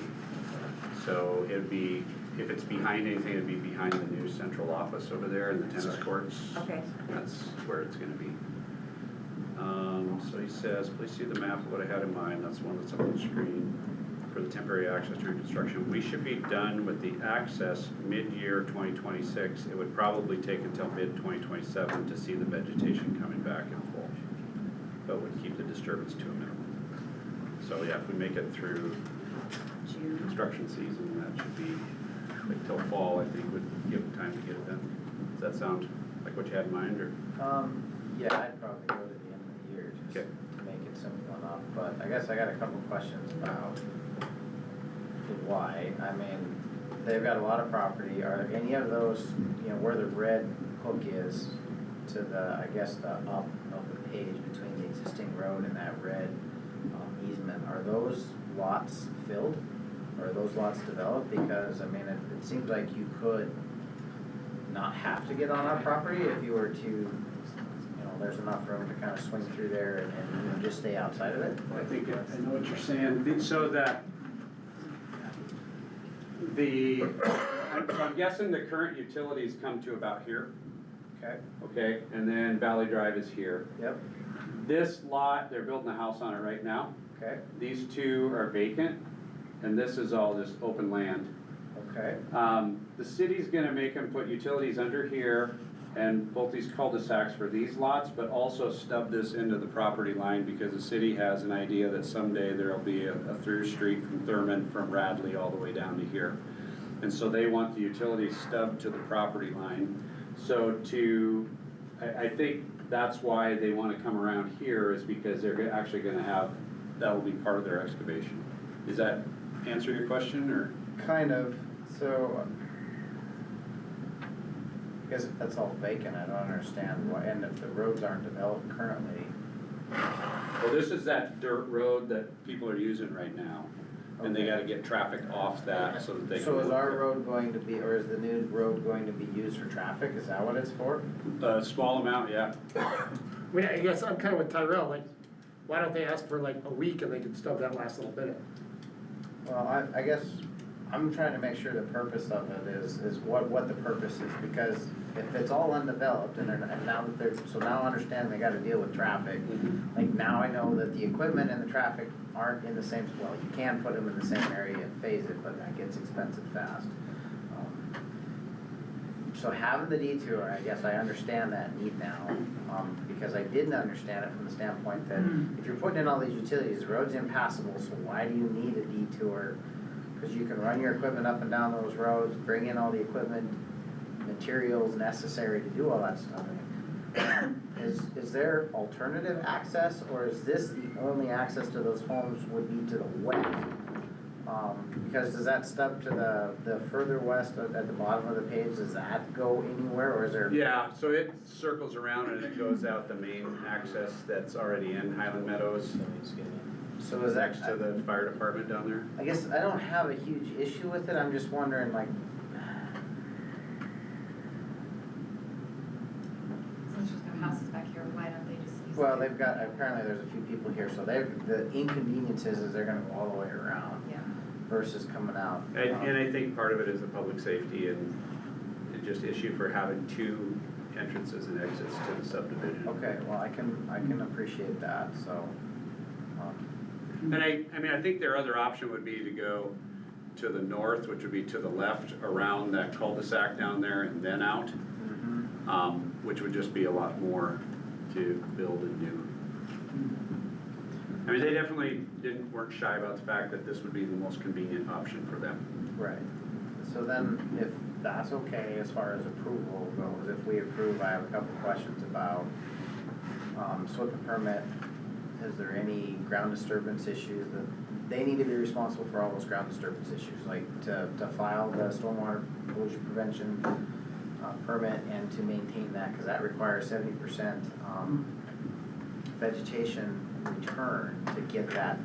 So it'd be, if it's behind anything, it'd be behind the new central office over there in the tennis courts.
Okay.
That's where it's gonna be. So he says, please see the map of what I had in mind, that's the one that's up on the screen, for the temporary access to reconstruction. We should be done with the access mid-year 2026. It would probably take until mid-2027 to see the vegetation coming back in full, but would keep the disturbance to a minimum. So yeah, if we make it through
June.
construction season, that should be, like till fall, I think would give them time to get it done. Does that sound like what you had in mind, or?
Yeah, I'd probably go to the end of the year just
Okay.
to make it simple enough, but I guess I got a couple questions about the why. I mean, they've got a lot of property. Are any of those, you know, where the red hook is to the, I guess, the up of the page between the existing road and that red easement, are those lots filled? Or are those lots developed? Because, I mean, it seems like you could not have to get on our property if you were to, you know, there's enough room to kind of swing through there and you know, just stay outside of it.
I think I know what you're saying. So that so I'm guessing the current utilities come to about here.
Okay.
Okay, and then Valley Drive is here.
Yep.
This lot, they're building a house on it right now.
Okay.
These two are vacant, and this is all just open land.
Okay.
The city's gonna make them put utilities under here and both these cul-de-sacs for these lots, but also stub this into the property line because the city has an idea that someday there'll be a through street from Thurman, from Radley, all the way down to here. And so they want the utilities stubbed to the property line. So I think that's why they wanna come around here, is because they're actually gonna have, that'll be part of their excavation. Does that answer your question, or?
Kind of, so, I guess if that's all vacant, I don't understand why, and if the roads aren't developed currently.
Well, this is that dirt road that people are using right now, and they gotta get traffic off that so that they can.
So is
work
our
there.
road going to be, or is the new road going to be used for traffic, is that what it's for?
A small amount, yeah.
I mean, I guess I'm kinda with Tyrell, like, why don't they ask for like a week and they can stub that last little bit?
Well, I guess, I'm trying to make sure the purpose of it is what the purpose is, because if it's all undeveloped and now that so now I understand they gotta deal with traffic. Like now I know that the equipment and the traffic aren't in the same, well, you can put them in the same area and phase it, but that gets expensive fast. So having the detour, I guess I understand that need now, because I didn't understand it from the standpoint that if you're putting in all these utilities, the road's impassable, so why do you need a detour? Because you can run your equipment up and down those roads, bring in all the equipment, materials necessary to do all that stuff. Is there alternative access, or is this the only access to those homes would be to the west? Because does that stub to the further west at the bottom of the page, does that go anywhere, or is there?
Yeah, so it circles around and it goes out the main access that's already in Highland Meadows.
So is that
next to the fire department down there?
I guess I don't have a huge issue with it, I'm just wondering, like,
Since there's no houses back here, why don't they just use?
well, they've got, apparently there's a few people here, so the inconveniences is they're gonna go all the way around.
Yeah.
Versus coming out.
And I think part of it is the public safety and just issue for having two entrances and exits to the subdivision.
Okay, well, I can appreciate that, so.
And I mean, I think their other option would be to go to the north, which would be to the left around that cul-de-sac down there and then out, which would just be a lot more to build and do. I mean, they definitely weren't shy about the fact that this would be the most convenient option for them.
Right. So then, if that's okay as far as approval goes, if we approve, I have a couple questions about, SWIP permit. Is there any ground disturbance issues that, they need to be responsible for all those ground disturbance issues, like to file the stormwater pollution prevention, permit and to maintain that, cause that requires 70%, vegetation return to get that.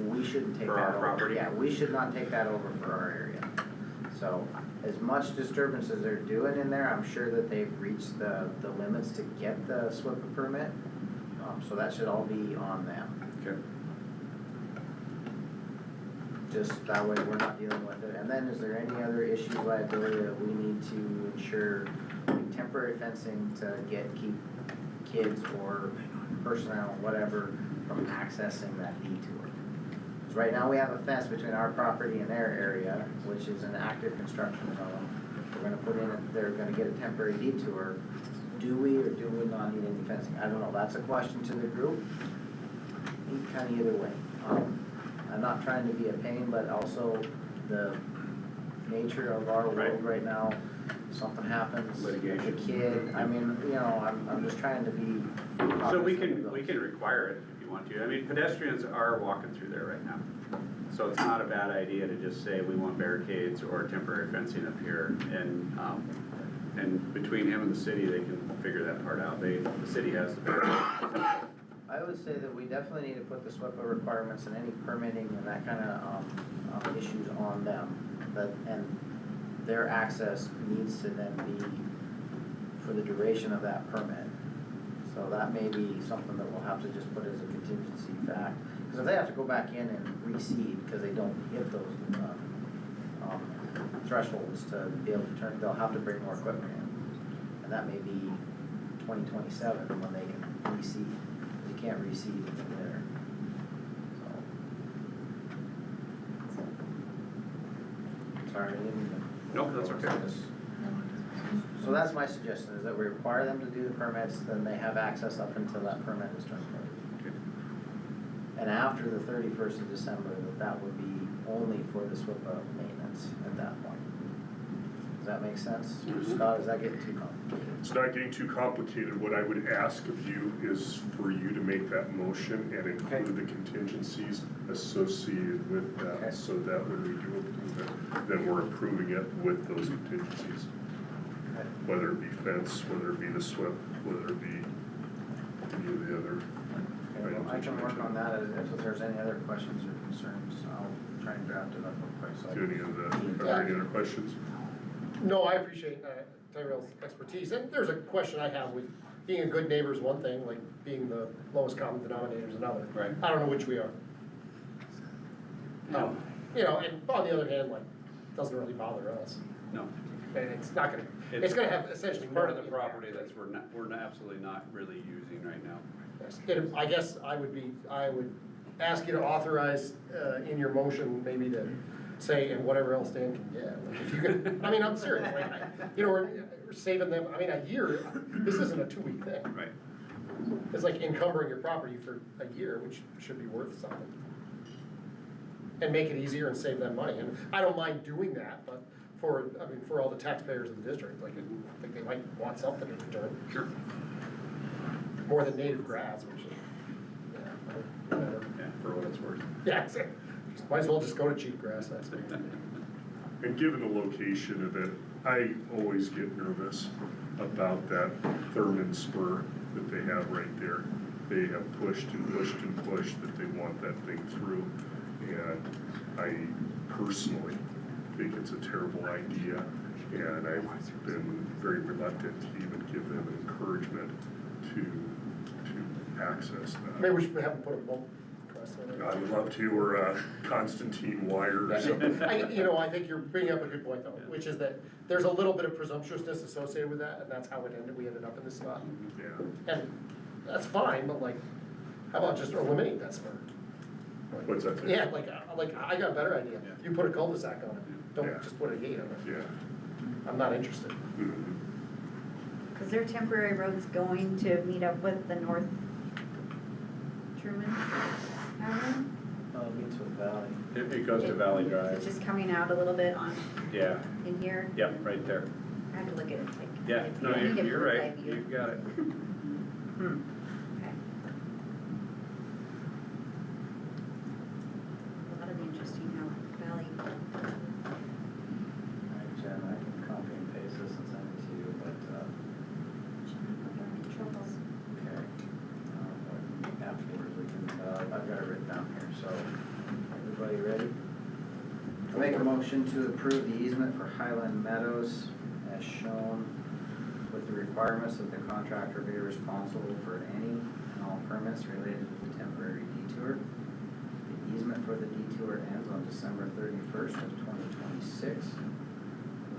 We shouldn't take that
For our
over.
property?
Yeah, we should not take that over for our area. So as much disturbance as they're doing in there, I'm sure that they've reached the limits to get the SWIP permit. So that should all be on them.
Okay.
Just that way we're not dealing with it. And then is there any other issues, liability that we need to ensure, like temporary fencing to keep kids or personnel, whatever, from accessing that detour? Because right now we have a fence between our property and their area, which is an active construction zone. We're gonna put in, they're gonna get a temporary detour. Do we or do we not need any fencing? I don't know, that's a question to the group. Kind of either way. I'm not trying to be a pain, but also the nature of our world right now, something happens, a kid, I mean, you know, I'm just trying to be.
So we can require it if you want to. I mean, pedestrians are walking through there right now. So it's not a bad idea to just say we want barricades or temporary fencing up here. And between him and the city, they can figure that part out. The city has the barricades.
I would say that we definitely need to put the SWIPA requirements and any permitting and that kind of issues on them. And their access needs to then be for the duration of that permit. So that may be something that we'll have to just put as a contingency fact. Because if they have to go back in and reseed because they don't hit those thresholds to be able to turn, they'll have to bring more equipment in. And that may be 2027 when they can reseed. You can't reseed from there. sorry, I didn't even.
Nope, that's okay.
So that's my suggestion, is that we require them to do the permits, then they have access up until that permit is terminated. And after the 31st of December, that would be only for the SWIP maintenance at that point. Does that make sense? Scott, is that getting too complicated?
It's not getting too complicated. What I would ask of you is for you to make that motion and include the contingencies associated with that,
Okay.
so that when we do approve it, then we're approving it with those contingencies.
Okay.
Whether it be fence, whether it be the SWIP, whether it be any of the other
Okay,
items
well, I
that you
can work
mentioned.
on that, if there's any other questions or concerns, I'll try and draft it up real quick, so. I
Do any of the, are there any other questions?
No, I appreciate Tyrell's expertise, and there's a question I have with being a good neighbor is one thing, like being the lowest common denominator is another.
Right.
I don't know which we are.
No.
You know, and on the other hand, like, doesn't really bother us,
No.
and it's not gonna, it's gonna have essentially.
Part of
no
the
impact.
property that's we're absolutely not really using right now.
Yes. And I guess I would ask you to authorize, in your motion, maybe to say, and whatever else Dan can get, like, if you could, I mean, I'm serious, like, you know, we're saving them, I mean, a year, this isn't a 2-week thing.
Right.
It's like encumbering your property for a year, which should be worth something. And make it easier and save them money, and I don't mind doing that, but for all the taxpayers of the district, like, I think they might want something in return.
Sure.
More than native grass, which is, whatever.
Yeah, for what it's worth.
Yeah, exactly. Might as well just go to cheap grass, that's it.
And given the location of it, I always get nervous about that Thurman spur that they have right there. They have pushed and pushed and pushed that they want that thing through. And I personally think it's a terrible idea. And I've been very reluctant to even give them encouragement to access that.
Maybe we should have them put a bump across there.
I would love to, or Constantine wire or something.
I think you're bringing up a good point though, which is that there's a little bit of presumptuousness associated with that, and that's how we ended up in this spot.
Yeah.
And that's fine, but like, how about just eliminate that spur?
What's that?
Yeah, like I got a better idea. You put a cul-de-sac on it, don't just put a gate on it.
Yeah.
I'm not interested.
Because their temporary road's going to meet up with the North Truman Avenue?
Oh, it meets with Valley.
It goes to Valley Drive.
It's just coming out a little bit on,
Yeah.
in here?
Yep, right there.
I had to look at it, like.
Yeah, no,
I need a
you're
bird's
right,
eye view.
you've got it.
Okay. That'll be interesting how Valley,
Alright, Jen, I can copy and paste this and send it to you, but, okay. Afterwards, we can, I've got it written down here, so, everybody ready? I make a motion to approve the easement for Highland Meadows as shown with the requirements that the contractor be responsible for any and all permits related to the temporary detour. The easement for the detour ends on December 31st of 2026,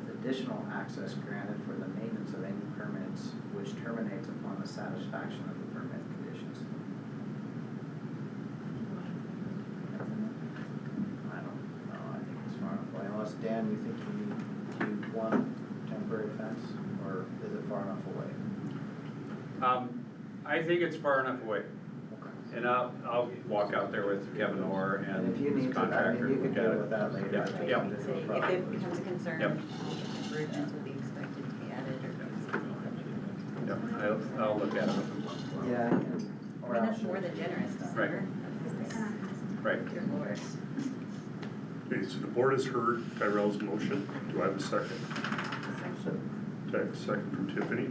with additional access granted for the maintenance of any permits which terminates upon the satisfaction of the permit conditions. I don't know, I think it's far enough away, unless Dan, you think you want temporary fence, or is it far enough away?
I think it's far enough away. And I'll walk out there with Kevin Orr
And
and
if you
his
need to, I
contractor.
mean, you can
look at
deal
it.
with that later.
Yep,
I think
yep.
it's no
if
problem.
it becomes a concern,
Yep.
improvements will be expected to be added or.
Yep, I'll look at it.
Yeah.
I mean, that's more than generous, December.
Right.
Dear Lord.
Okay, so the board has heard Tyrell's motion. Do I have a second? Okay, second from Tiffany.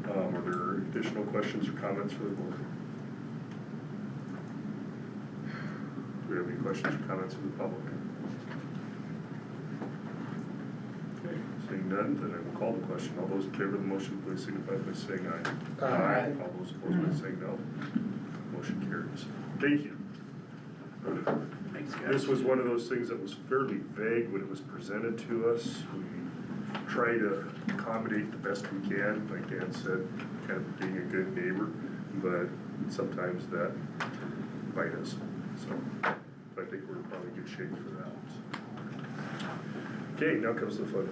Are there additional questions or comments for the board? Do we have any questions or comments from the public? Okay, seeing none, then I will call the question. All those in favor of the motion, please signify by saying aye.
Aye.
All those opposed by saying no. Motion carries. Thank you.
Thanks, guys.
This was one of those things that was fairly vague when it was presented to us. We try to accommodate the best we can, like Dan said, kind of being a good neighbor, but sometimes that bites us. So I think we're in probably good shape for that. Okay, now comes the fun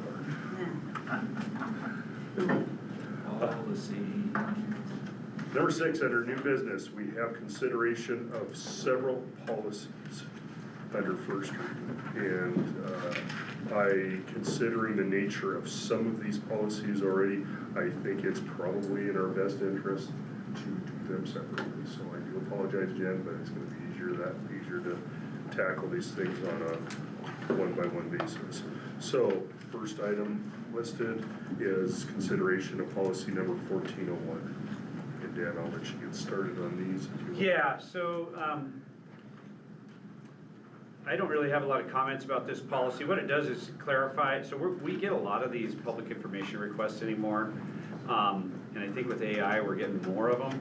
part.
Policy.
Number 6, under new business, we have consideration of several policies under first reading. And considering the nature of some of these policies already, I think it's probably in our best interest to do them separately. So I do apologize, Jen, but it's gonna be easier to tackle these things on a one-by-one basis. So, first item listed is consideration of policy number 1401. And Dan, I'll let you get started on these if you want.
Yeah, so, I don't really have a lot of comments about this policy. What it does is clarify, so we get a lot of these public information requests anymore. And I think with AI, we're getting more of them.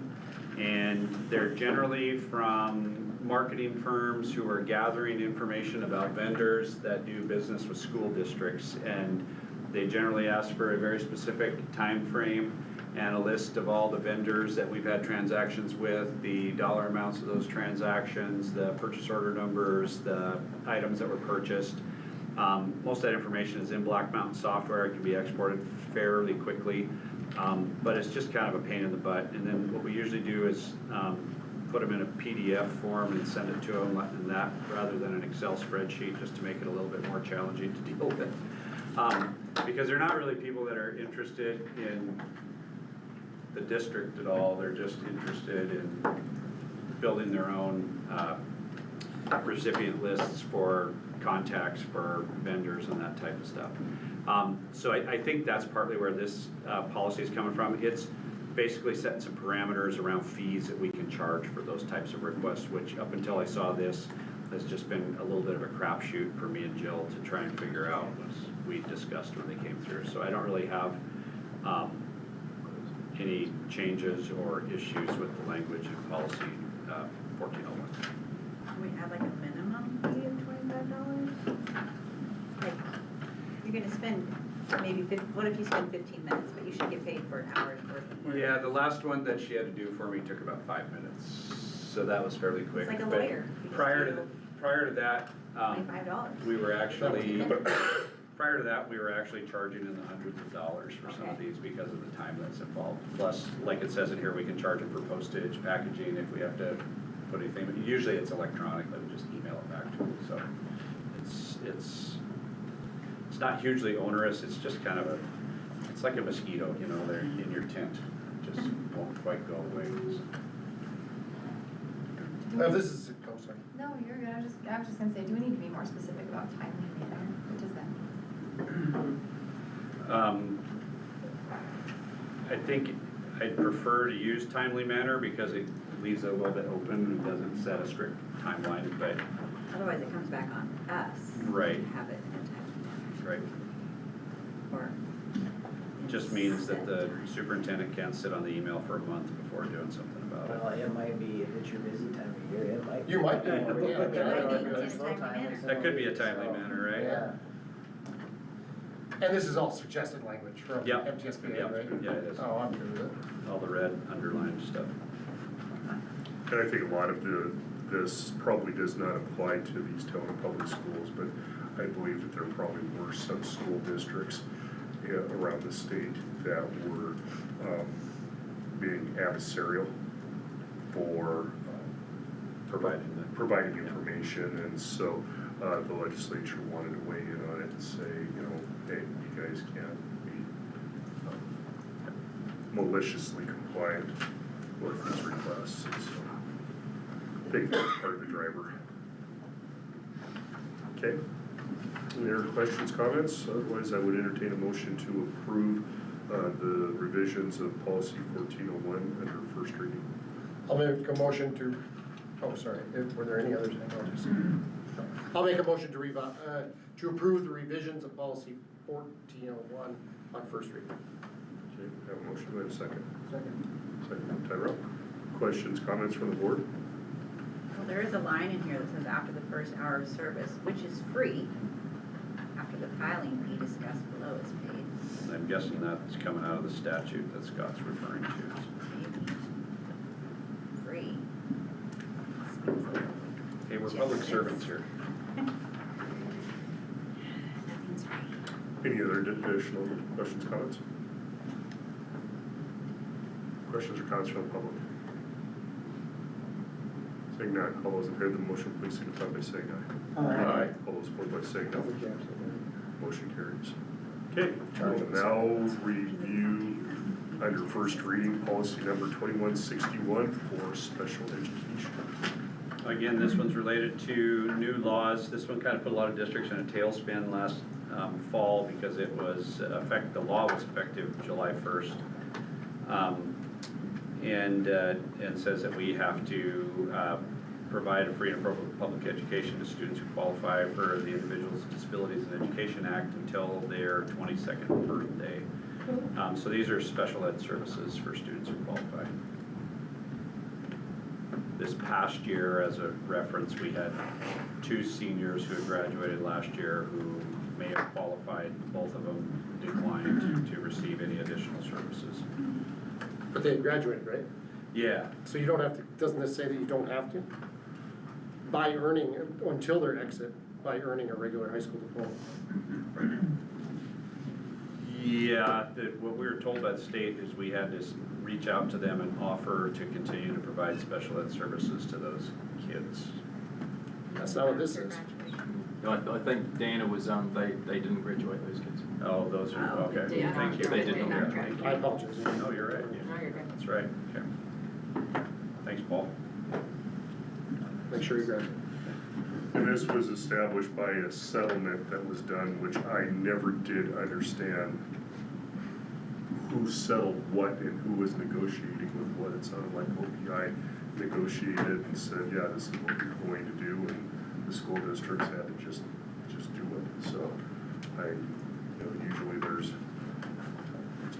And they're generally from marketing firms who are gathering information about vendors that do business with school districts. And they generally ask for a very specific time frame and a list of all the vendors that we've had transactions with, the dollar amounts of those transactions, the purchase order numbers, the items that were purchased. Most of that information is in Black Mountain software. It can be exported fairly quickly, but it's just kind of a pain in the butt. And then what we usually do is put them in a PDF form and send it to them in that rather than an Excel spreadsheet, just to make it a little bit more challenging to deal with. Because they're not really people that are interested in the district at all. They're just interested in building their own recipient lists for contacts for vendors and that type of stuff. So I think that's partly where this policy is coming from. It's basically setting some parameters around fees that we can charge for those types of requests, which up until I saw this has just been a little bit of a crapshoot for me and Jill to try and figure out, as we discussed when they came through. So I don't really have any changes or issues with the language in policy 1401.
Can we add like a minimum fee of $25? Like, you're gonna spend maybe, what if you spend 15 minutes, but you should get paid for an hour's worth of work?
Yeah, the last one that she had to do for me took about 5 minutes, so that was fairly quick.
It's like a
But
lawyer.
Prior to that,
$25.
we were actually, prior to that, we were actually charging in the hundreds of dollars for some of these because of the time that's involved. Plus, like it says in here, we can charge them for postage, packaging, if we have to put anything, but usually it's electronic, we just email it back to them, so it's not hugely onerous, it's just kind of it's like a mosquito, you know, they're in your tent, it just won't quite go away.
This is, oh, sorry. No, you're good, I was just gonna say, do we need to be more specific about timely manner? What does that mean?
I think I'd prefer to use timely manner because it leaves it a little bit open and doesn't set a strict timeline, but.
Otherwise it comes back on us.
Right.
To have it in a timely manner.
Right.
Or.
Just means that the superintendent can't sit on the email for a month before doing something about it.
Well, it might be, if it's your busy time of year, it might.
You might be.
Yeah.
That could be a timely manner, right?
Yeah.
And this is all suggested language from
Yep.
MTSBA,
Yep.
right?
Yeah, it is.
Oh, I'm good with it.
All the red underlined stuff.
And I think a lot of this probably does not apply to these Towner Public Schools, but I believe that there probably were some school districts around the state that were being adversarial for providing information, and so the legislature wanted to weigh in on it and say, you know, hey, you guys can't be maliciously compliant with these requests, and so I think that's part of the driver. Okay, any other questions, comments? Otherwise, I would entertain a motion to approve the revisions of policy 1401 under first reading.
I'll make a motion to, oh, sorry, were there any others? I'll make a motion to approve the revisions of policy 1401 on first reading.
Okay, we have a motion, do I have a second?
Second.
Second from Tyrell. Questions, comments from the board?
Well, there is a line in here that says after the first hour of service, which is free, after the filing fee discussed below is paid.
And I'm guessing that's coming out of the statute that Scott's referring to.
Maybe. Free.
Hey, we're public servants here.
Nothing's free.
Any other additional questions, comments? Questions or comments from the public? Saying none, all those in favor of the motion, please signify by saying aye.
Aye.
All those opposed by saying no. Motion carries. Okay, we'll now review under first reading, policy number 2161 for special education.
Again, this one's related to new laws. This one kind of put a lot of districts in a tailspin last fall because it was the law was effective July 1st. And says that we have to provide a free and appropriate public education to students who qualify for the Individuals with Disabilities in Education Act until their 22nd birthday. So these are special ed services for students who qualify. This past year, as a reference, we had 2 seniors who had graduated last year who may have qualified. Both of them declined to receive any additional services.
But they had graduated, right?
Yeah.
So you don't have to, doesn't this say that you don't have to? By earning, until their exit, by earning a regular high school diploma.
Yeah, what we were told by the state is we had to reach out to them and offer to continue to provide special ed services to those kids.
That's not what this is.
No, I think Dana was, they didn't graduate, those kids.
Oh, those are, okay,
Yeah.
thank you.
They didn't.
I apologize.
No, you're right, yeah.
No, you're good.
That's right, okay. Thanks, Paul.
Make sure you graduate.
And this was established by a settlement that was done, which I never did understand who settled what and who was negotiating with what. It sounded like OPI negotiated and said, yeah, this is what we're going to do, and the school districts had to just do it. So usually there's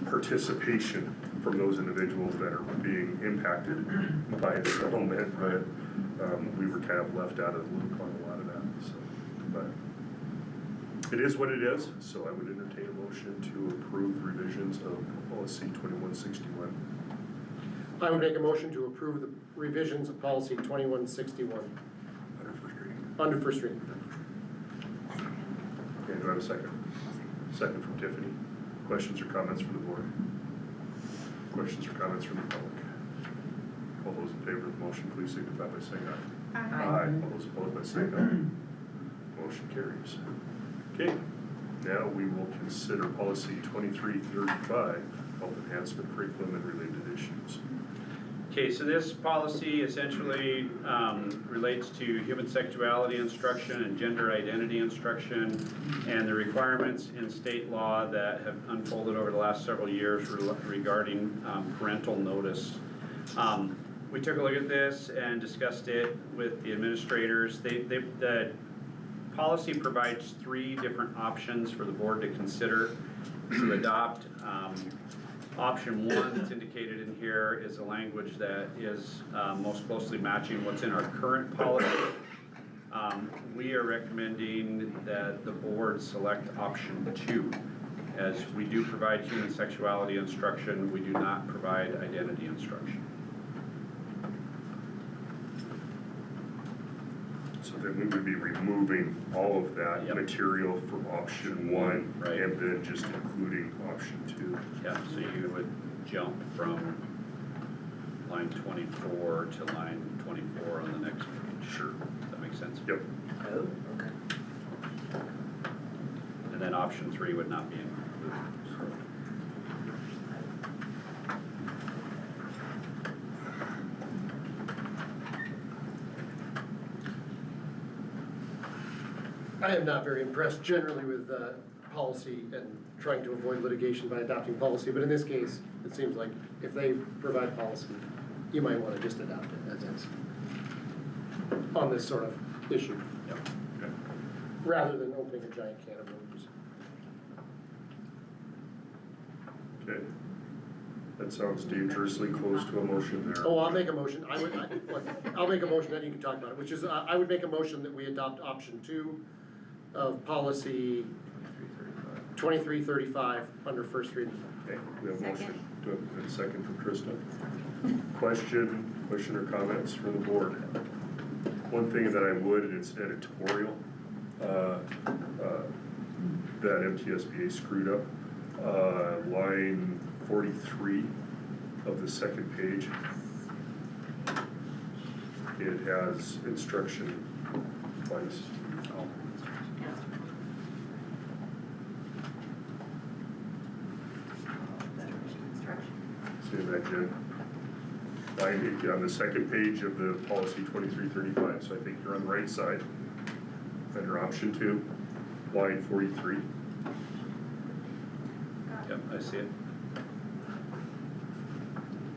participation from those individuals that are being impacted by a settlement, but we were kind of left out of the loop on a lot of that. So, but it is what it is. So I would entertain a motion to approve revisions of policy 2161.
I would make a motion to approve the revisions of policy 2161
Under first reading.
under first reading.
Okay, do I have a second? Second from Tiffany. Questions or comments from the board? Questions or comments from the public? All those in favor of the motion, please signify by saying aye.
Aye.
All those opposed by saying no. Motion carries. Okay, now we will consider policy 2335, health enhancement curriculum and related issues.
Okay, so this policy essentially relates to human sexuality instruction and gender identity instruction and the requirements in state law that have unfolded over the last several years regarding parental notice. We took a look at this and discussed it with the administrators. The policy provides 3 different options for the board to consider to adopt. Option 1 that's indicated in here is a language that is most closely matching what's in our current policy. We are recommending that the board select option 2. As we do provide human sexuality instruction, we do not provide identity instruction.
So then we would be removing all of that
Yep.
material from option 1,
Right.
and then just including option 2.
Yeah, so you would jump from line 24 to line 24 on the next page.
Sure.
Does that make sense?
Yep.
Oh, okay.
And then option 3 would not be included.
I am not very impressed generally with policy and trying to avoid litigation by adopting policy, but in this case, it seems like if they provide policy, you might want to just adopt it as is on this sort of issue,
Yep. Okay.
rather than opening a giant can of worms.
Okay. That sounds dangerously close to a motion there.
Oh, I'll make a motion, I'll make a motion, then you can talk about it, which is, I would make a motion that we adopt option 2 of policy 2335 under first reading.
Okay, we have a motion. Do we have a second from Krista? Question or comments from the board? One thing that I would, and it's editorial, that MTSBA screwed up. Line 43 of the second page. It has instruction twice. See that, Jen? On the second page of the policy 2335, so I think you're on the right side. Under option 2, line 43.
Yep, I see it.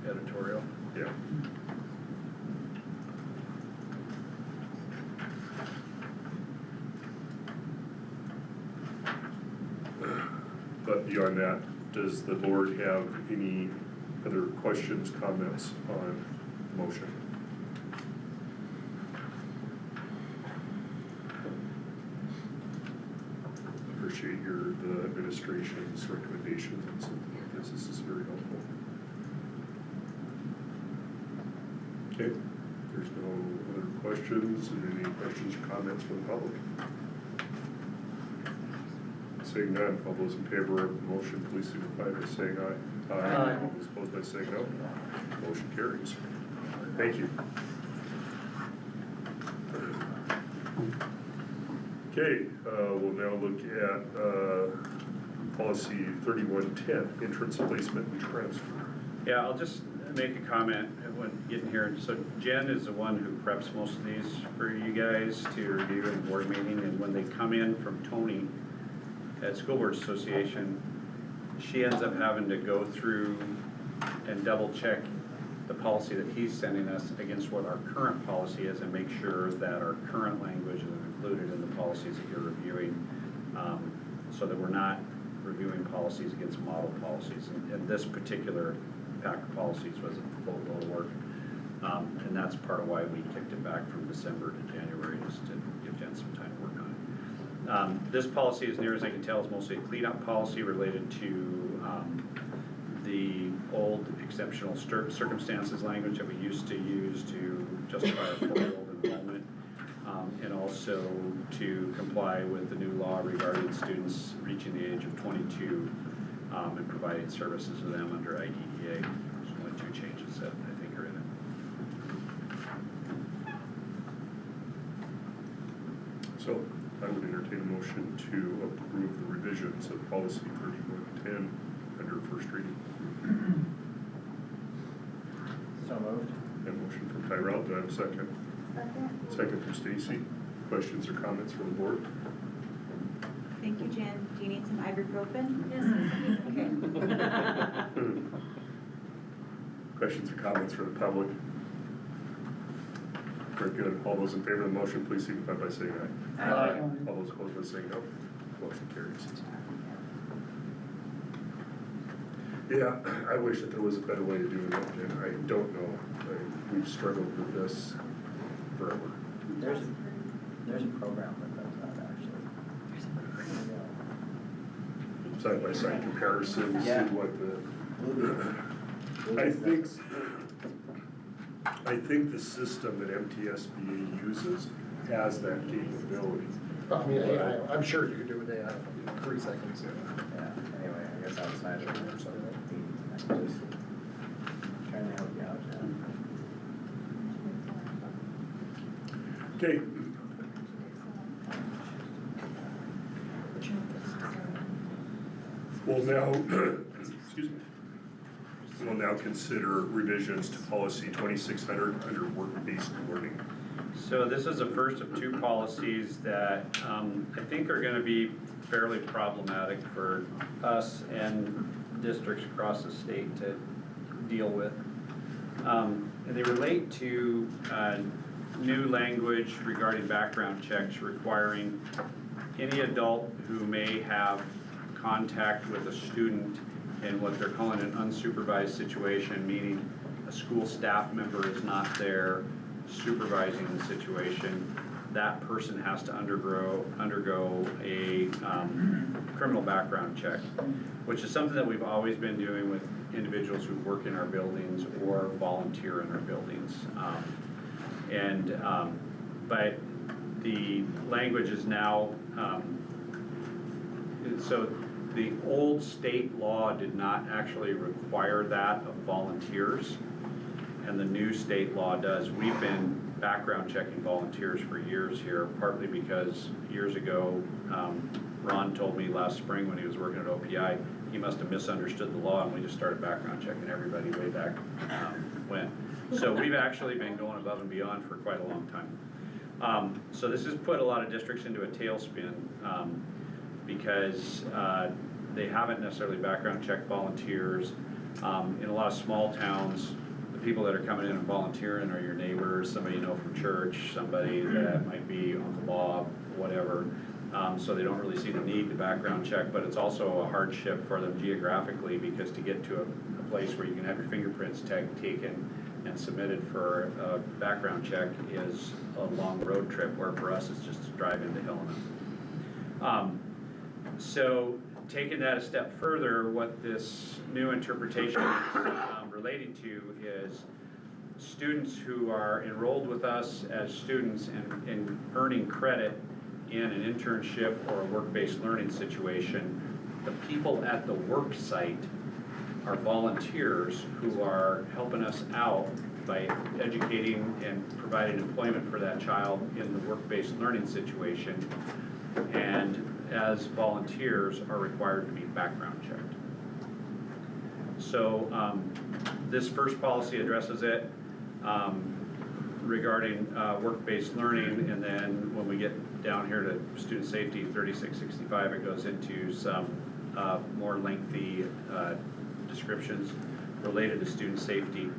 Editorial.
Yeah. But beyond that, does the board have any other questions, comments on the motion? Appreciate the administration's recommendations and something like this. This is very helpful. Okay, there's no other questions, and any questions or comments from the public? Seeing none, all those in favor of the motion, please signify by saying aye.
Aye.
All those opposed by saying no. Motion carries. Thank you. Okay, we'll now look at policy 3110, entrance placement and transfer.
Yeah, I'll just make a comment when getting here. So Jen is the one who preps most of these for you guys to review in the board meeting, and when they come in from Tony at School Board Association, she ends up having to go through and double check the policy that he's sending us against what our current policy is and make sure that our current language is included in the policies that you're reviewing, so that we're not reviewing policies against model policies. And this particular pack of policies was a boatload of work. And that's part of why we kicked it back from December to January, just to give Jen some time to work on it. This policy, as near as I can tell, is mostly a cleanup policy related to the old exceptional circumstances language that we used to use to justify our four-year-old enrollment, and also to comply with the new law regarding students reaching the age of 22 and providing services to them under IDEA. There's only 2 changes that I think are in it.
So I would entertain a motion to approve the revisions of policy 3110 under first reading.
So moved.
A motion from Tyrell, do I have a second?
Second.
Second from Stacy. Questions or comments from the board?
Thank you, Jen. Do you need some ibuprofen?
Yes.
Okay.
Questions or comments from the public? Very good. All those in favor of the motion, please signify by saying aye.
Aye.
All those opposed by saying no. Motion carries. Yeah, I wish that there was a better way of doing it, and I don't know. We've struggled with this forever.
There's a program that does that actually.
Side-by-side comparisons
Yeah.
and what I think the system that MTSBA uses has that capability.
I mean, AI, I'm sure you could do it with AI in 3 seconds.
Yeah, anyway, I guess outside of it, I'm just trying to help you out, Jen.
Okay. We'll now, excuse me. We'll now consider revisions to policy 2600 under work-based learning.
So this is the first of 2 policies that I think are going to be fairly problematic for us and districts across the state to deal with. And they relate to new language regarding background checks requiring any adult who may have contact with a student in what they're calling an unsupervised situation, meaning a school staff member is not there supervising the situation. That person has to undergo a criminal background check, which is something that we've always been doing with individuals who work in our buildings or volunteer in our buildings. But the language is now so the old state law did not actually require that of volunteers, and the new state law does. We've been background checking volunteers for years here, partly because years ago, Ron told me last spring when he was working at OPI, he must have misunderstood the law, and we just started background checking everybody way back when. So we've actually been going above and beyond for quite a long time. So this has put a lot of districts into a tailspin because they haven't necessarily background checked volunteers. In a lot of small towns, the people that are coming in and volunteering are your neighbors, somebody you know from church, somebody that might be Uncle Bob, whatever. So they don't really see the need to background check, but it's also a hardship for them geographically, because to get to a place where you can have your fingerprints taken and submitted for a background check is a long road trip, where for us it's just a drive into Helena. So taking that a step further, what this new interpretation is relating to is students who are enrolled with us as students and earning credit in an internship or a work-based learning situation. The people at the work site are volunteers who are helping us out by educating and providing employment for that child in the work-based learning situation, and as volunteers are required to be background checked. So this first policy addresses it regarding work-based learning, and then when we get down here to student safety 3665, it goes into some more lengthy descriptions related to student safety.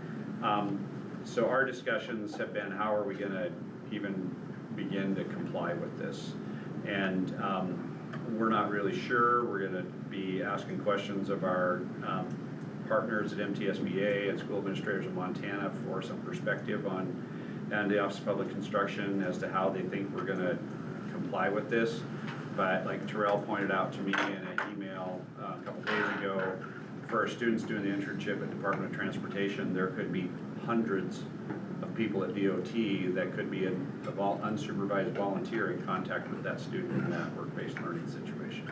So our discussions have been, how are we going to even begin to comply with this? And we're not really sure. We're going to be asking questions of our partners at MTSBA and school administrators in Montana for some perspective on, and the Office of Public Instruction, as to how they think we're going to comply with this. But like Terrell pointed out to me in an email a couple days ago, for our students doing the internship at Department of Transportation, there could be hundreds of people at DOT that could be an unsupervised volunteer in contact with that student in that work-based learning situation.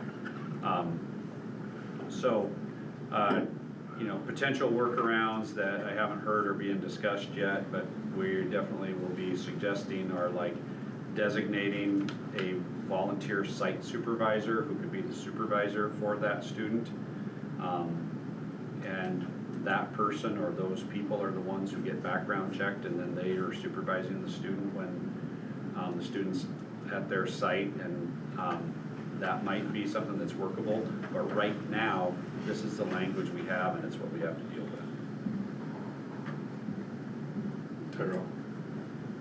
You know, potential workarounds that I haven't heard are being discussed yet, but we definitely will be suggesting are like designating a volunteer site supervisor who could be the supervisor for that student. And that person or those people are the ones who get background checked, and then they are supervising the student when the student's at their site, and that might be something that's workable, but right now, this is the language we have, and it's what we have to deal with.
Terrell.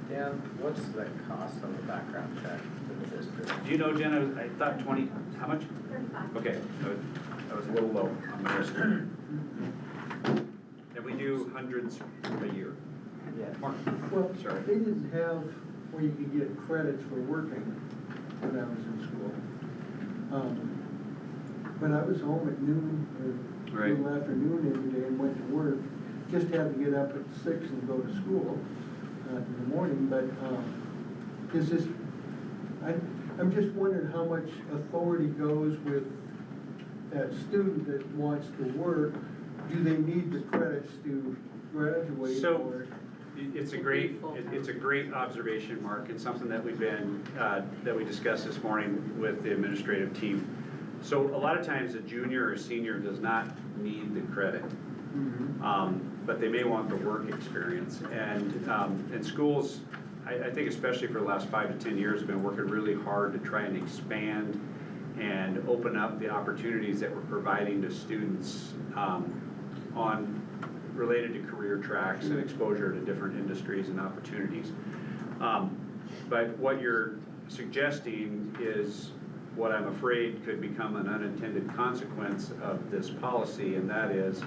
Dan, what's the cost of a background check for the district?
Do you know, Jen, I thought 20, how much?
35.
Okay, I was a little low on my list. And we do hundreds a year.
Yeah.
Mark?
Well,
Sorry.
they didn't have where you could get credits for working when I was in school. But I was home at noon or
Right.
a little afternoon every day and went to work. Just had to get up at 6 and go to school in the morning, but is this, I'm just wondering how much authority goes with that student that wants to work. Do they need the credits to graduate?
So,
or?
it's a great observation, Mark, and something that we've been, that we discussed this morning with the administrative team. So a lot of times a junior or senior does not need the credit, but they may want the work experience. And schools, I think especially for the last 5 to 10 years, have been working really hard to try and expand and open up the opportunities that we're providing to students related to career tracks and exposure to different industries and opportunities. But what you're suggesting is what I'm afraid could become an unintended consequence of this policy, and that is,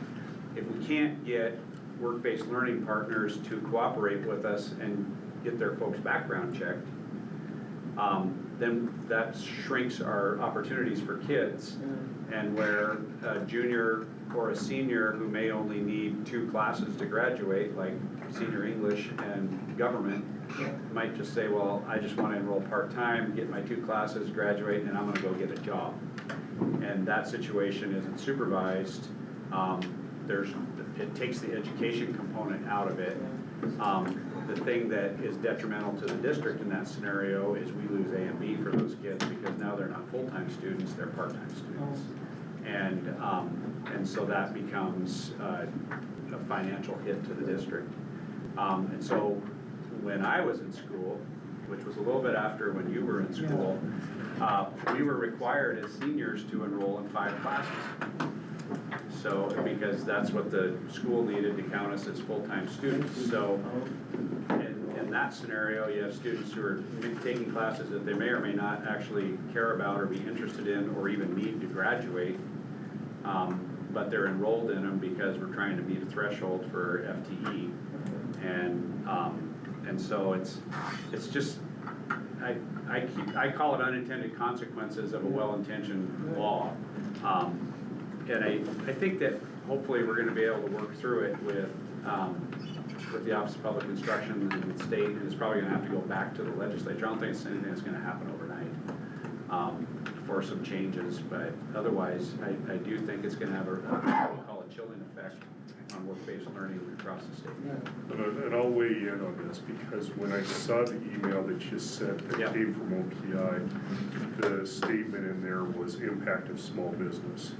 if we can't get work-based learning partners to cooperate with us and get their folks background checked, then that shrinks our opportunities for kids. And where a junior or a senior who may only need 2 classes to graduate, like senior English and government, might just say, well, I just want to enroll part-time, get my 2 classes, graduate, and I'm going to go get a job. and that situation isn't supervised, it takes the education component out of it. The thing that is detrimental to the district in that scenario is we lose A and B for those kids because now they're not full-time students, they're part-time students. And so that becomes a financial hit to the district. And so when I was in school, which was a little bit after when you were in school, we were required as seniors to enroll in 5 classes. So, because that's what the school needed to count us as full-time students. So, in that scenario, you have students who are taking classes that they may or may not actually care about or be interested in or even need to graduate. But they're enrolled in them because we're trying to meet a threshold for FTE. And so it's just, I call it unintended consequences of a well-intentioned law. And I think that hopefully we're gonna be able to work through it with the Office of Public Instruction and the state, and it's probably gonna have to go back to the legislature. I don't think it's anything that's gonna happen overnight for some changes, but otherwise, I do think it's gonna have a, we'll call it chilling effect on work-based learning across the state.
And I'll weigh in on this, because when I saw the email that you sent that came from OPI, the statement in there was impact of small business.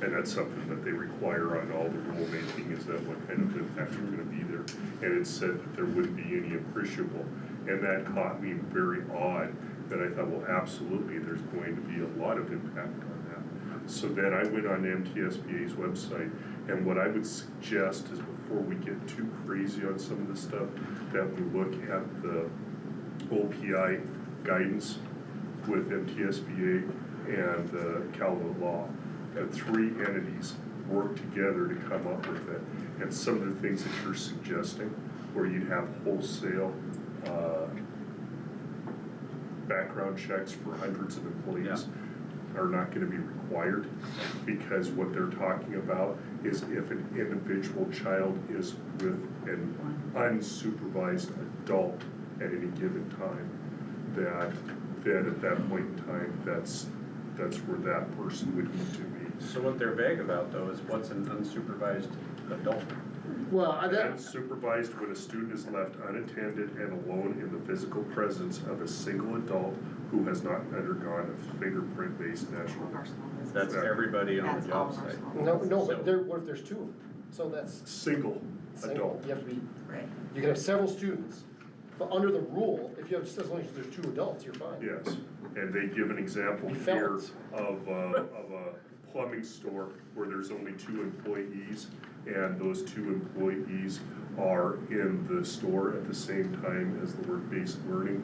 And that's something that they require on all the rulemaking, is that what kind of impacts are gonna be there. And it said that there wouldn't be any appreciable. And that caught me very odd, that I thought, well, absolutely, there's going to be a lot of impact on that. So then I went on MTSBA's website, and what I would suggest is, before we get too crazy on some of this stuff, that we look at the OPI guidance with MTSBA and the Calvo law. And 3 entities work together to come up with it. And some of the things that you're suggesting, where you'd have wholesale background checks for hundreds of employees, are not gonna be required, because what they're talking about is if an individual child is with an unsupervised adult at any given time, that then at that point in time, that's where that person would need to be.
So what they're vague about, though, is what's an unsupervised adult?
Well,
Unsupervised when a student is left unattended and alone in the physical presence of a single adult who has not undergone a fingerprint-based national.
That's everybody on the job site.
No, but what if there's 2 of them? So that's.
Single adult.
You have to be,
Right.
you can have several students, but under the rule, if you have, just as long as there's 2 adults, you're fine.
Yes, and they give an example
Be
here
felons.
of a plumbing store where there's only 2 employees, and those 2 employees are in the store at the same time as the work-based learning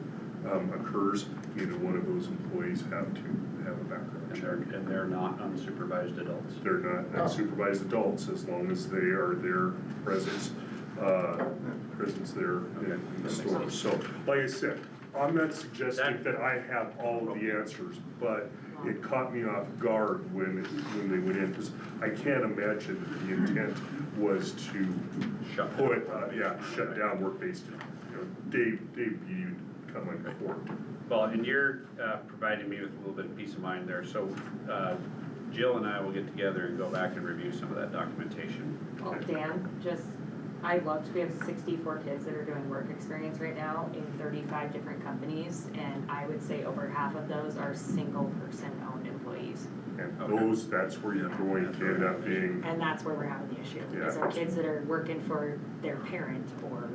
occurs. Either one of those employees have to have a background check.
And they're not unsupervised adults.
They're not unsupervised adults, as long as they are their presence there in the store. So, like I said, I'm not suggesting that I have all of the answers, but it caught me off guard when they went in, because I can't imagine that the intent was to shut down work-based. Dave, you come on court.
Well, and you're providing me with a little bit of peace of mind there. So Jill and I will get together and go back and review some of that documentation.
Well, Dan, I looked, we have 64 kids that are doing work experience right now in 35 different companies, and I would say over half of those are single person owned employees.
And that's where you're going to end up being.
And that's where we're having the issue, is our kids that are working for their parent or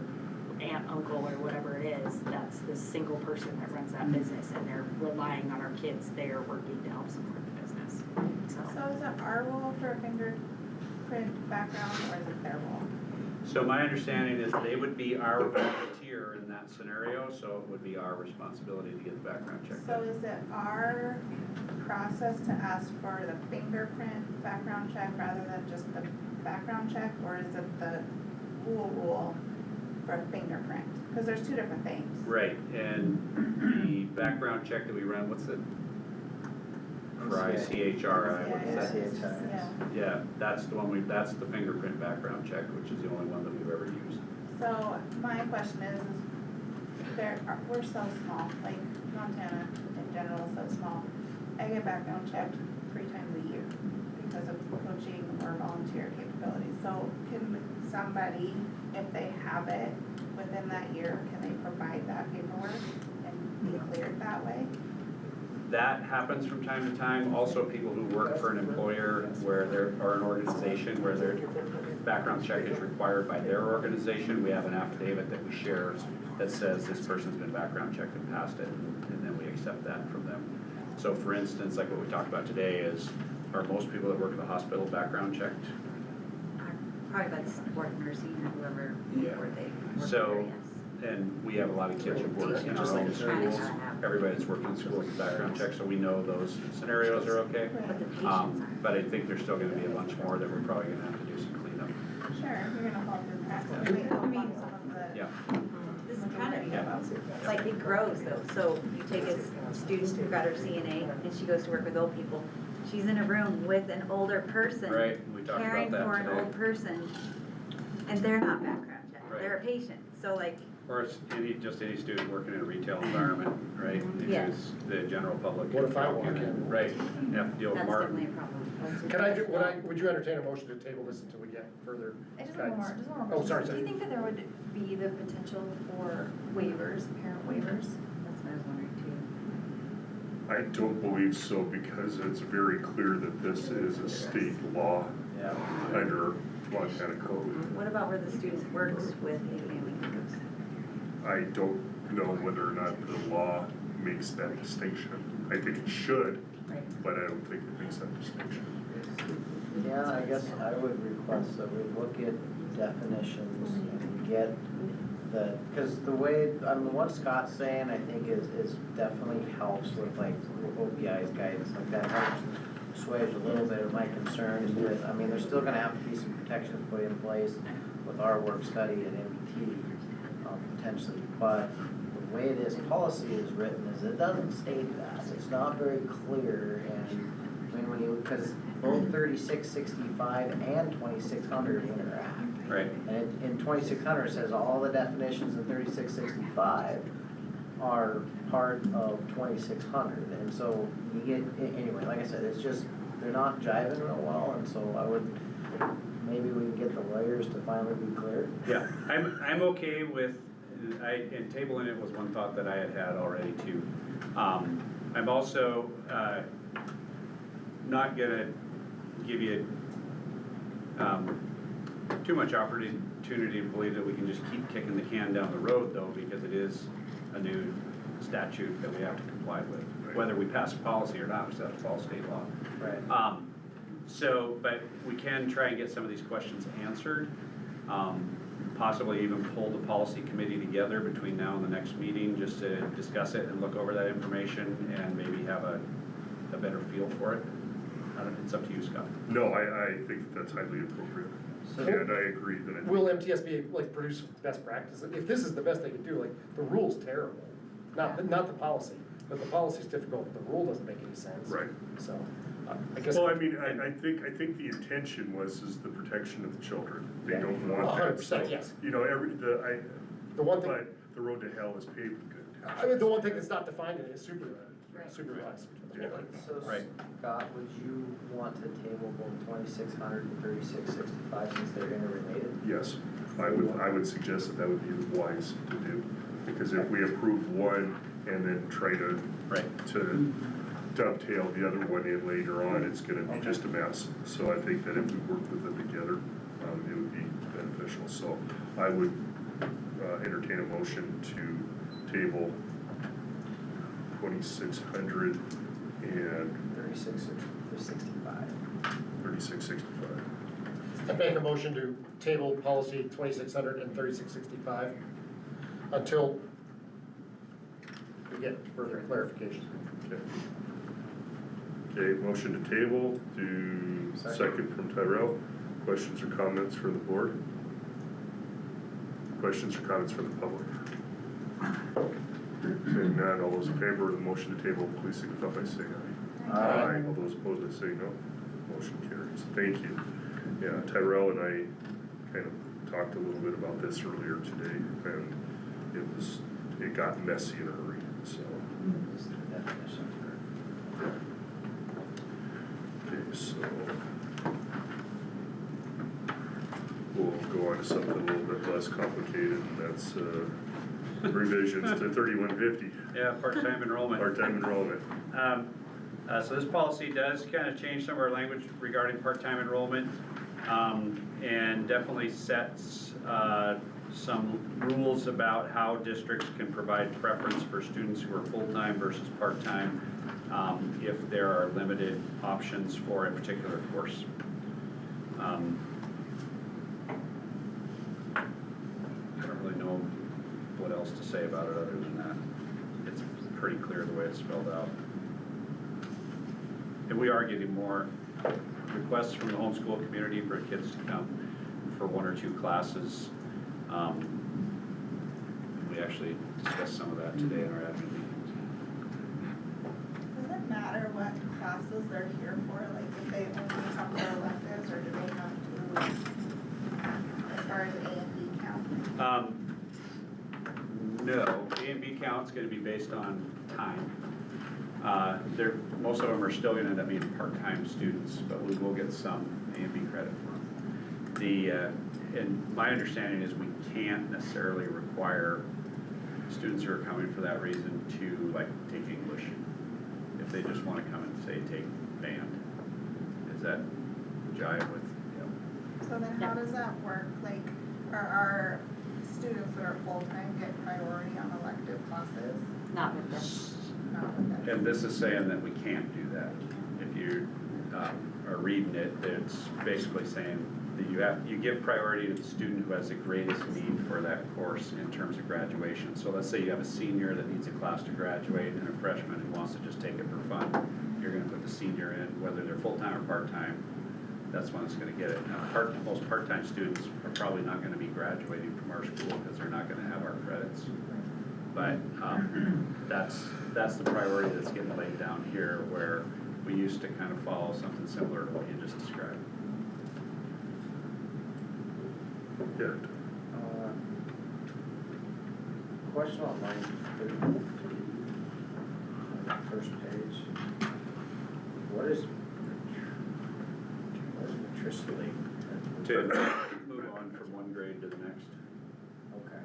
aunt, uncle, or whatever it is, that's the single person that runs that business, and they're relying on our kids there working to help support the business,
So is it our rule for a fingerprint background, or is it their rule?
So my understanding is they would be our volunteer in that scenario, so it would be our responsibility to get the background check.
So is it our process to ask for the fingerprint background check rather than just the background check, or is it the school rule for fingerprint? Because there's 2 different things.
Right, and the background check that we run, what's it? CHRI, what is that? Yeah, that's the one that's the fingerprint background check, which is the only one that we've ever used.
So my question is we're so small, like Montana in general is so small. I get background checked 3 times a year because of coaching or volunteer capabilities. So can somebody, if they have it within that year, can they provide that paperwork and be cleared that way?
That happens from time to time. Also, people who work for an employer where there, or an organization where their background check is required by their organization, we have an affidavit that we share that says this person's been background checked and passed it, and then we accept that from them. So for instance, like what we talked about today is, are most people that work at the hospital background checked?
Probably by the sport nursing or whoever,
Yeah.
where they work
So,
there, yes.
and we have a lot of kids who work in our own schools. Everybody that's working in schools is background checked, so we know those scenarios are okay. But I think there's still gonna be a bunch more that we're probably gonna have to do some cleanup.
Sure, you're gonna fall through the cracks. I mean, some of the.
Yeah.
This is kind
Yeah.
of, like, it grows though, so you take a student who got her CNA and she goes to work with old people. She's in a room with an older person.
Right, we talked about
Caring
that
for an
today.
old person, and they're not background checked,
Right.
they're a patient, so like,
Or it's just any student working in a retail environment, right?
Yeah.
Because the general public.
What if I walk in?
Right, you have to deal with
that's
Martin.
definitely a problem.
Can would you entertain a motion to table this until we get further
I just have one more,
guidance?
just one more
Oh,
question.
sorry,
Do
sorry.
you think that there would be the potential for waivers, parent waivers?
That's what I was wondering too.
I don't believe so, because it's very clear that this is a state law
Yeah.
under Montana code.
What about where the student works with a family member?
I don't know whether or not the law makes that distinction. I think it should, but I don't think it makes that distinction.
Yeah, I guess I would request that we look at definitions and get the, because the way, I mean, what Scott's saying, I think is definitely helps with like OPI's guidance, like that helps assuage a little bit of my concerns with, I mean, there's still gonna have to be some protections put in place with our work study at MBT, potentially, but the way this policy is written is it doesn't state that, it's not very clear, and I mean, when you, because both 3665 and 2600 interact.
Right.
And in 2600 it says all the definitions in 3665 are part of 2600, and so you get, anyway, like I said, it's just, they're not jiving real well, and so I would, maybe we can get the lawyers to finally be clear.
Yeah, I'm okay with, and tabling it was one thought that I had already too. I'm also, not gonna give you, too much opportunity to believe that we can just keep kicking the can down the road though, because it is a new statute that we have to comply with. Whether we pass a policy or not, we still have to follow state law.
Right.
So, but we can try and get some of these questions answered. Possibly even pull the policy committee together between now and the next meeting, just to discuss it and look over that information and maybe have a better feel for it. I don't know, it's up to you, Scott.
No, I think that's highly appropriate, and I agree that it.
Will MTSBA like produce best practice? If this is the best they can do, like, the rule's terrible. Not the policy, but the policy's difficult, the rule doesn't make any sense.
Right.
So, I guess.
Well, I mean, I think the intention was the protection of the children. They
Yeah.
don't want that.
100%, yes.
You know,
The one thing.
but the road to hell is paved with good.
I mean, the one thing that's not defined in it is supervised.
Yeah.
So Scott, would you want to table both 2600 and 3665 since they're interrelated?
Yes, I would suggest that would be wise to do, because if we approve one and then try to dovetail the other one in later on, it's gonna be just a mess. So I think that if we work with them together, it would be beneficial. So I would entertain a motion to table 2600 and
3665.
3665.
I make a motion to table policy 2600 and 3665 until we get further clarification.
Okay, motion to table, second from Tyrell. Questions or comments from the board? Questions or comments from the public? Seeing none, all those in favor of the motion to table, please signify by saying aye.
Aye.
All those opposed by saying no. Motion carries. Thank you. Yeah, Tyrell and I kind of talked a little bit about this earlier today, and it got messy in a hurry, so. Okay, so we'll go on to something a little bit less complicated, and that's revisions to 3150.
Yeah, part-time enrollment.
Part-time enrollment.
So this policy does kind of change some of our language regarding part-time enrollment, and definitely sets some rules about how districts can provide preference for students who are full-time versus part-time, if there are limited options for a particular course. I don't really know what else to say about it other than that. It's pretty clear the way it's spelled out. And we are getting more requests from the homeschool community for kids to come for 1 or 2 classes. We actually discussed some of that today in our admin meetings.
Does it matter what classes they're here for, like if they only come for electives, or do they have to, as far as A and B count?
No, A and B count's gonna be based on time. Most of them are still gonna end up being part-time students, but we will get some A and B credit for them. And my understanding is we can't necessarily require students who are coming for that reason to like take English, if they just wanna come and say take band. Is that jive with,
So then how does that work? Like, are our students that are full-time get priority on elective classes?
Not with this.
Not with this.
And this is saying that we can't do that. If you are reading it, it's basically saying that you give priority to the student who has the greatest need for that course in terms of graduation. So let's say you have a senior that needs a class to graduate and a freshman who wants to just take it for fun. You're gonna put the senior in, whether they're full-time or part-time, that's when it's gonna get it. Now, most part-time students are probably not gonna be graduating from our school because they're not gonna have our credits. But that's the priority that's getting laid down here, where we used to kind of follow something similar to what you just described.
Yeah.
Question on line 33, on the first page. What is matriculate?
To move on from one grade to the next.
Okay,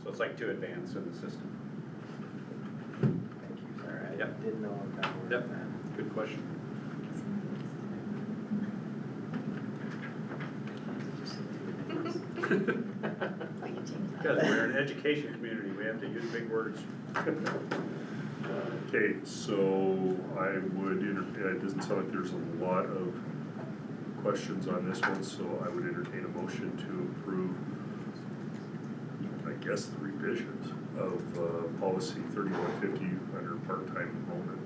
So it's like to advance in the system.
thank you, sorry, I
Yep.
didn't know what that word
Yep.
meant.
Good question. Because we're an education community, we have to use big words.
Okay, so I would, it doesn't sound like there's a lot of questions on this one, so I would entertain a motion to approve, I guess, the revisions of policy 3150 under part-time enrollment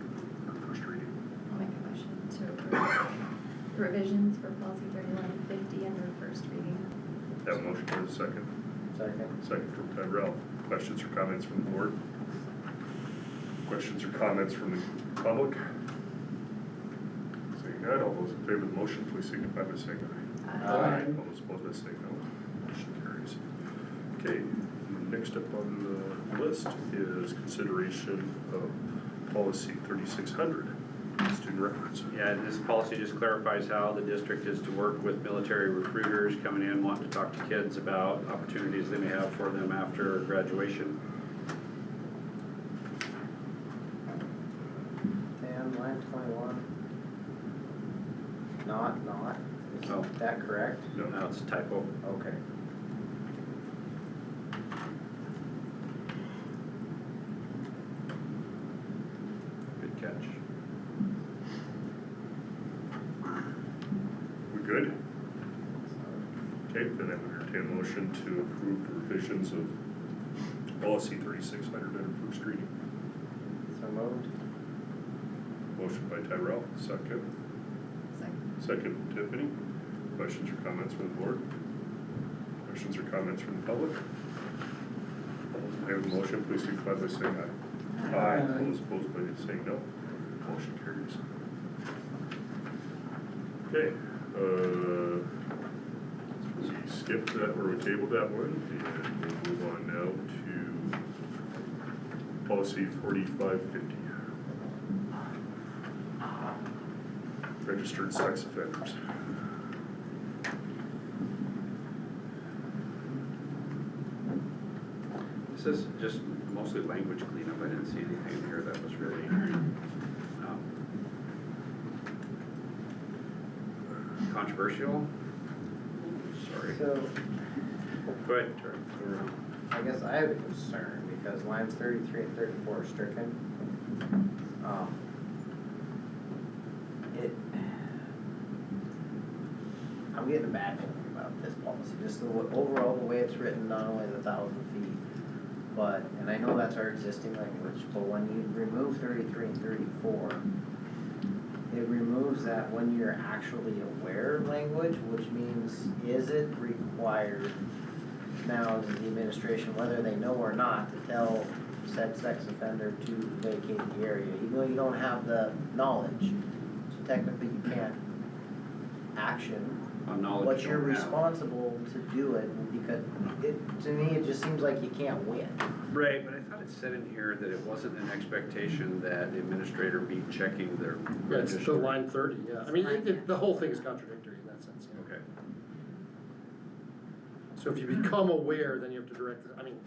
for first reading.
I'll make a motion to approve revisions for policy 3150 under first reading.
Have a motion for the second. Second from Tyrell. Questions or comments from the board? Questions or comments from the public? Seeing none, all those in favor of the motion, please signify by saying aye.
Aye.
All those opposed by saying no. Motion carries. Okay, next up on the list is consideration of policy 3600, student records.
Yeah, this policy just clarifies how the district is to work with military recruiters coming in, wanting to talk to kids about opportunities they may have for them after graduation.
Dan, line 21. Not,
Oh.
is that correct?
No, it's a typo.
Okay.
Good catch.
We good? Okay, then I would entertain a motion to approve the revisions of policy 3600 under first reading.
So moved.
Motion by Tyrell, second. Second from Tiffany. Questions or comments from the board? Questions or comments from the public? I have a motion, please signify by saying aye. Aye. All those opposed by saying no. Motion carries. Okay, we skipped that, or we tabled that one, and we'll move on now to policy 4550. registered sex offenders.
This is just mostly language cleanup. I didn't see anything here that was really, controversial. Sorry.
So,
Go ahead, Terry.
I guess I have a concern because lines 33 and 34 are stricken. I'm getting a bad feeling about this policy, just overall the way it's written, not only the 1,000 feet, but, and I know that's our existing language, but when you remove 33 and 34, it removes that when you're actually aware language, which means, is it required now to the administration, whether they know or not, to tell said sex offender to vacate the area, even though you don't have the knowledge. So technically you can't action,
On knowledge
but
you
you're
don't have.
responsible to do it, because to me, it just seems like you can't win.
Right, but I thought it said in here that it wasn't an expectation that the administrator be checking their
Yeah, it's
register.
the line 30, yeah. I mean, the whole thing is contradictory in that sense. Yeah.
Okay.
So if you become aware, then you have to direct, I mean,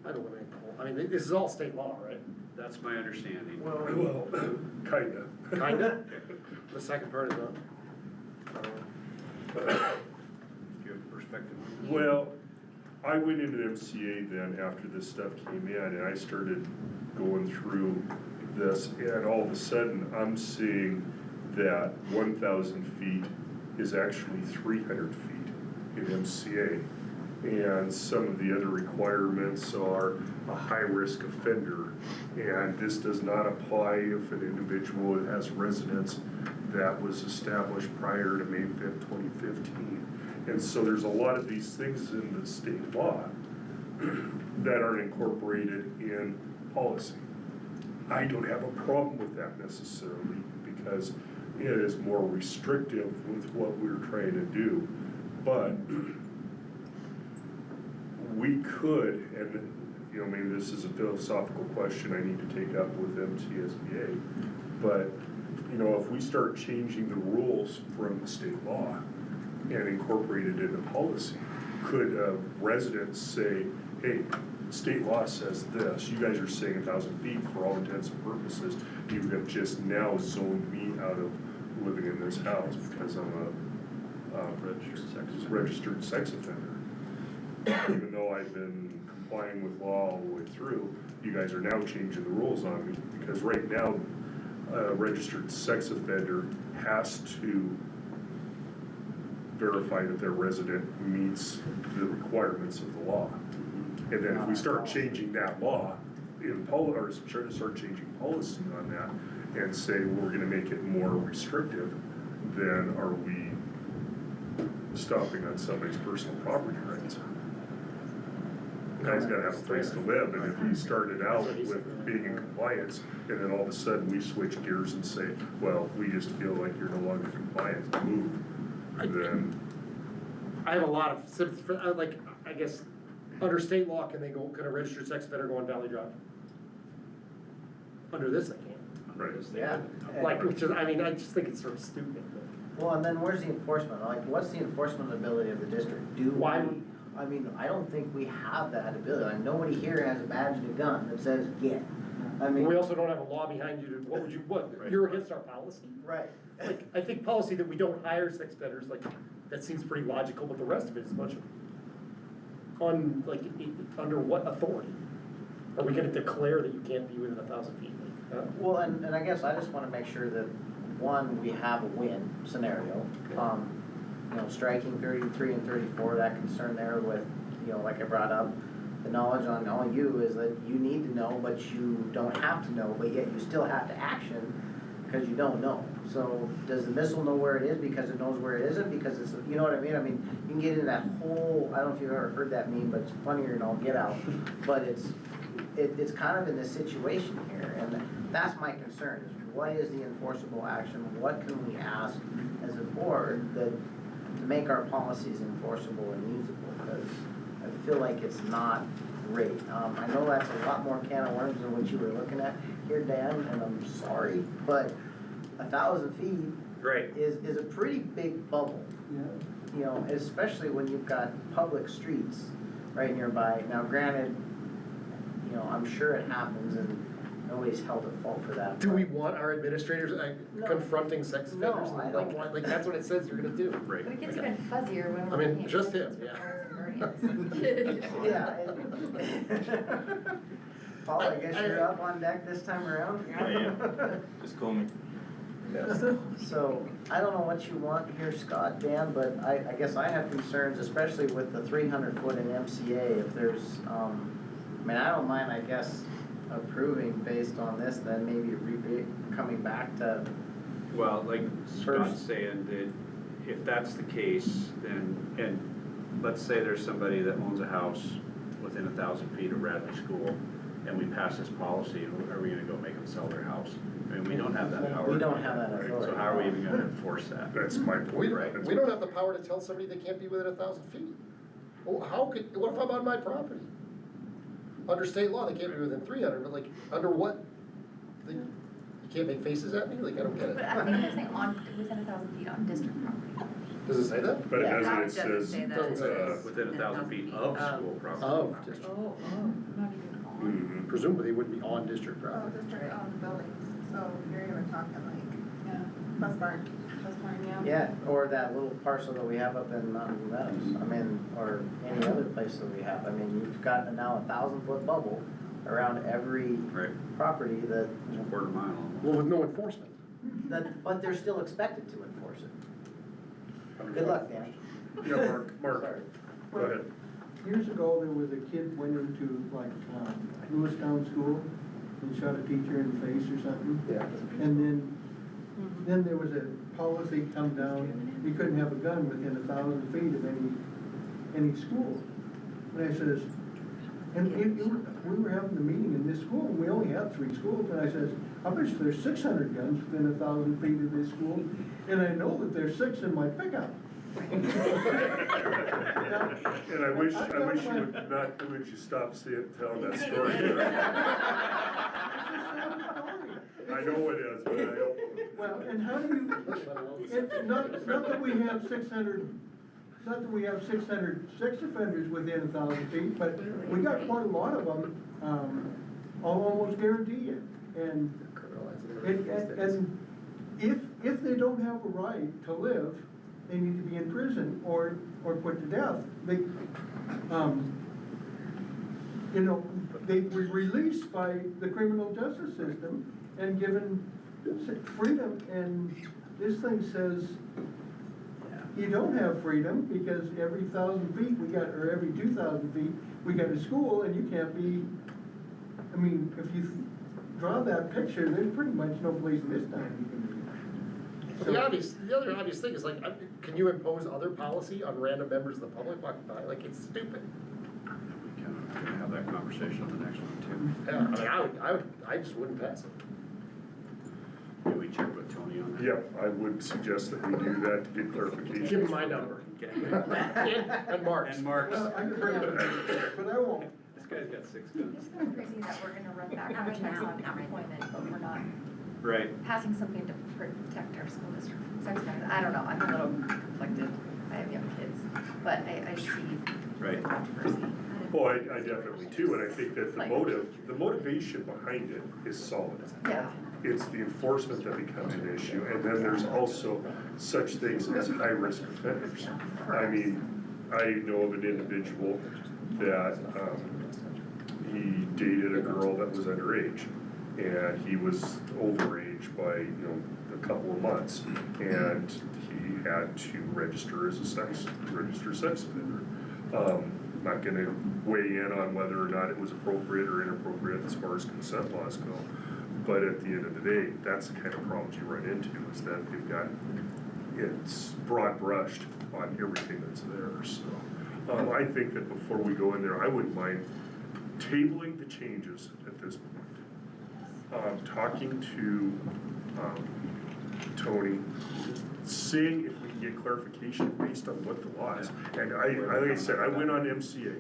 I don't want to, I mean, this is all state law, right?
That's my understanding.
Well, kinda.
Kinda? The second part is not.
Do you have perspective?
Well, I went into MCA then after this stuff came in, and I started going through this, and all of a sudden, I'm seeing that 1,000 feet is actually 300 feet in MCA. And some of the other requirements are a high-risk offender, and this does not apply if an individual has residence that was established prior to May 5th, 2015. And so there's a lot of these things in the state law that aren't incorporated in policy. I don't have a problem with that necessarily, because it is more restrictive with what we're trying to do. But we could, and you know, maybe this is a philosophical question I need to take up with MTSBA, but you know, if we start changing the rules from the state law and incorporate it into policy, could residents say, hey, state law says this, you guys are saying 1,000 feet for all intents and purposes, you have just now zoned me out of living in this house because I'm a registered sex offender. Even though I've been complying with law all the way through, you guys are now changing the rules on me, because right now, a registered sex offender has to verify that their resident meets the requirements of the law. And then if we start changing that law in or start changing policy on that and say we're gonna make it more restrictive, then are we stomping on somebody's personal property rights? The guy's gotta have a place to live, and if he started out with being in compliance, and then all of a sudden we switch gears and say, well, we just feel like you're no longer compliant, move, then.
I have a lot of sympathy for, like, I guess, under state law, can a registered sex offender go on Valley Drive? Under this, I can't.
Right.
Yeah.
Like, which is, I mean, I just think it's sort of stupid.
Well, and then where's the enforcement? Like, what's the enforcement ability of the district?
Why-
I mean, I don't think we have that ability. Like, nobody here has a badge and a gun that says get. I mean.
We also don't have a law behind you to, you're against our policy?
Right.
Like, I think policy that we don't hire sex offenders, like, that seems pretty logical, but the rest of it is a bunch of, under what authority? Are we gonna declare that you can't be within 1,000 feet?
Well, and I guess I just wanna make sure that, one, we have a win scenario. You know, striking 33 and 34, that concern there with, you know, like I brought up, the knowledge on all you is that you need to know, but you don't have to know, but yet you still have to action because you don't know. So does the missile know where it is because it knows where it isn't? Because it's, you know what I mean? I mean, you can get into that whole, I don't know if you've ever heard that meme, but it's funnier than all get out. But it's kind of in this situation here, and that's my concern, is what is the enforceable action? What can we ask as a board that to make our policies enforceable and usable, because I feel like it's not great. I know that's a lot more can of worms than what you were looking at here, Dan, and I'm sorry, but 1,000 feet
Right.
is a pretty big bubble. You know, especially when you've got public streets right nearby. Now granted, you know, I'm sure it happens and nobody's held at fault for that.
Do we want our administrators
No.
confronting sex offenders?
No, I
Like,
don't.
like, that's what it says you're gonna do.
Right.
But it gets even fuzzier when
I
we're
mean,
looking at
just
questions
him,
for
yeah.
parents and guardians.
Yeah. Paul, I guess you're up on deck this time around?
I am. Just call me.
So, I don't know what you want here, Scott, Dan, but I guess I have concerns, especially with the 300 foot in MCA, if there's, I mean, I don't mind, I guess, approving based on this, then maybe coming back to,
Well, like Scott's
First.
saying, that if that's the case, then, and let's say there's somebody that owns a house within 1,000 feet of Radley School, and we pass this policy, are we gonna go make them sell their house? I mean, we don't have that power.
we don't have that
Right,
authority.
So how are we even gonna enforce that?
That's my point.
We,
That's
we don't have the power to tell somebody they can't be within 1,000 feet. Well, how could, what if I'm on my property? Under state law, they can't be within 300, but like, under what? You can't make faces at me? Like, I don't get
But
it.
I think they're saying on, within 1,000 feet on district property.
Does it say that?
But it
Yeah.
doesn't, it
Doesn't
says,
say that.
Doesn't say that.
Within 1,000 feet of school property.
Oh, district.
Oh, not even on.
mhm.
Presumably they wouldn't be on district
Oh,
property.
district owned buildings, so you're even talking like, bus barn.
That's fine, yeah.
Yeah, or that little parcel that we have up in Mountain Meadows, I mean, or any other place that we have, I mean, you've got now 1,000 foot bubble around every
Right,
property that,
it's a quarter mile.
Well, with no enforcement.
but they're still expected to enforce it. Good luck, Danny.
Yeah, Mark, go ahead.
Years ago, there was a kid went into like, Lewistown School and shot a teacher in the face or something.
Yeah.
And then there was a policy come down, you couldn't have a gun within 1,000 feet of any school. And I says, and we were having the meeting in this school, and we only have 3 schools, and I says, I bet you there's 600 guns within 1,000 feet of this school, and I know that there's 6 in my pickup.
And I wish you would not, would you stop telling that story? I know it is, but I don't.
Well, and how do you, not that we have 600, not that we have 600 sex offenders within 1,000 feet, but we got quite a lot of them, I'll almost guarantee you. And if they don't have a right to live, they need to be in prison or put to death. They, you know, they were released by the criminal justice system and given freedom, and this thing says you don't have freedom because every 1,000 feet we got, or every 2,000 feet, we got a school, and you can't be, I mean, if you draw that picture, there's pretty much no place in this town you can be.
The other obvious thing is like, can you impose other policy on random members of the public walking by? Like, it's stupid.
We can have that conversation on the next one
Yeah, I just wouldn't pass it.
too. Do we check with Tony on that?
Yeah, I would suggest that we do that to get clarification.
Give him my number. And Mark's.
And Mark's.
Well, I can bring it up, but I won't.
This guy's got 6
It's
guns.
just kind of crazy that we're gonna run background checks on employment, but we're not
Right.
passing something to protect our school district from sex offenders. I don't know, I'm a little conflicted. I have young kids, but I see
Right.
controversy.
Well, I definitely too, and I think that the motivation behind it is solid.
Yeah.
It's the enforcement that becomes an issue, and then there's also such things as high-risk offenders. I mean, I know of an individual that, he dated a girl that was underage, and he was overage by, a couple of months, and he had to register as a registered sex offender. Not gonna weigh in on whether or not it was appropriate or inappropriate as far as consent laws go, but at the end of the day, that's the kind of problems you run into, is that they've got, it's broad brushed on everything that's there, so. I think that before we go in there, I wouldn't mind tabling the changes at this point. Talking to, Tony, seeing if we can get clarification based on what the law is. And like I said, I went on MCA,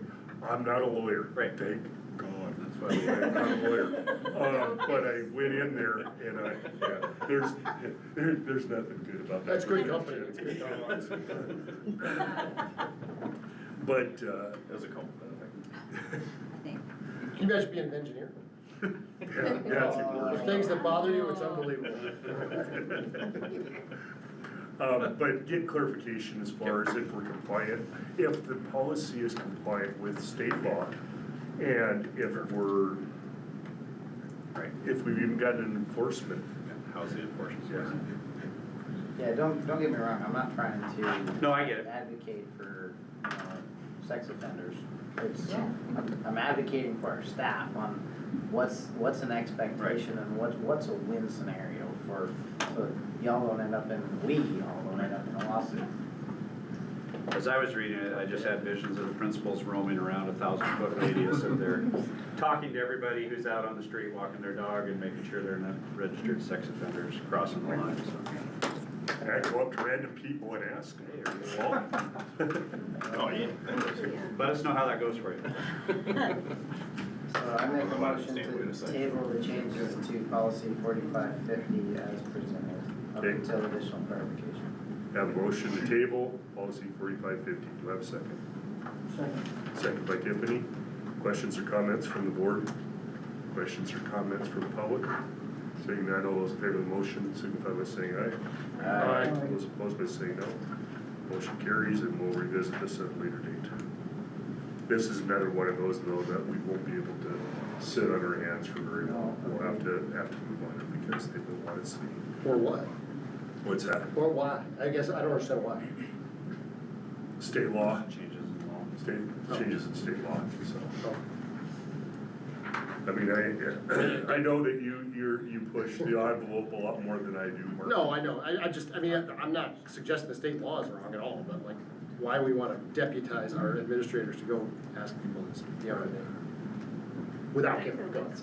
I'm not a lawyer.
Right.
Thank God. by the way, I'm not a lawyer. But I went in there and there's nothing good about that.
That's good company, it's good company.
But,
It was a compliment, I think.
think.
Can you imagine being an engineer?
yeah,
The things that bother you, it's unbelievable.
But get clarification as far as if we're compliant, if the policy is compliant with state law, and if we've even got an enforcement.
How's the enforcement?
Yeah, don't get me wrong, I'm not trying to.
No, I get it.
Advocate for, sex offenders. It's, I'm advocating for our staff on what's an expectation and what's a win scenario for, so y'all don't end up in, we all don't end up in a lawsuit.
As I was reading it, I just had visions of the principals roaming around a 1,000-foot radius, and they're talking to everybody who's out on the street walking their dog and making sure they're not registered sex offenders crossing the line, so.
I go up to random people and ask them.
Hey, are you involved? Oh, yeah. Let us know how that goes for you.
So I make a motion to table the changes to policy 4550 as presented, up
Okay.
until additional clarification.
Have a motion to table, policy 4550. Do I have a second? Second by Tiffany. Questions or comments from the board? Questions or comments from the public? Seeing none, all those in favor of the motion signify by saying aye.
Aye.
All those opposed by saying no. Motion carries, and we'll revisit this at a later date. This is another one of those though that we won't be able to sit on our hands for very long. We'll have to move on it because they don't want to see.
Or what?
What's that?
Or why? I guess I don't understand why.
State law.
Changes in law.
State, changes in state law, so. I mean, I know that you push the envelope a lot more than I do, Mark.
No, I know, I mean, I'm not suggesting the state law is wrong at all, but like, why we wanna deputize our administrators to go ask people this beyond me. Without giving them guns.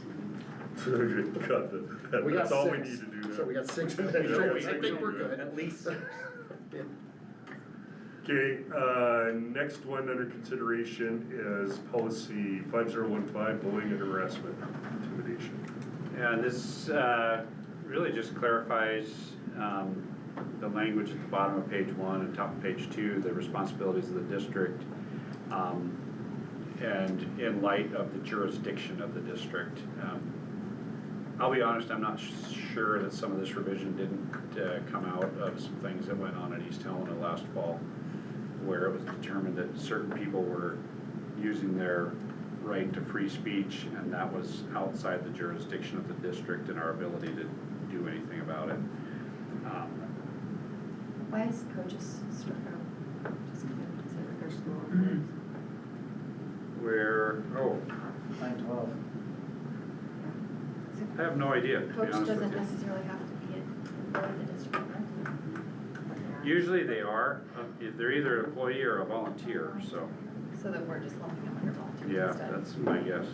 We got
That's all we
six.
need to do now.
So we got 6 administrators, I think we're good.
At least.
Okay, next one under consideration is policy 5015, bullying and harassment, intimidation.
Yeah, and this really just clarifies the language at the bottom of page 1 and top of page 2, the responsibilities of the district, and in light of the jurisdiction of the district. I'll be honest, I'm not sure that some of this revision didn't come out of some things that went on in East Helena last fall, where it was determined that certain people were using their right to free speech, and that was outside the jurisdiction of the district and our ability to do anything about it.
Why is coaches struck out? Just kind of consider their school.
Where,
912.
I have no idea, to be
Coach
honest with
doesn't
you.
necessarily have to be a part of the district, right?
Usually they are, they're either an employee or a volunteer, so,
So that we're just lumping them under volunteers
yeah,
instead.
that's my guess.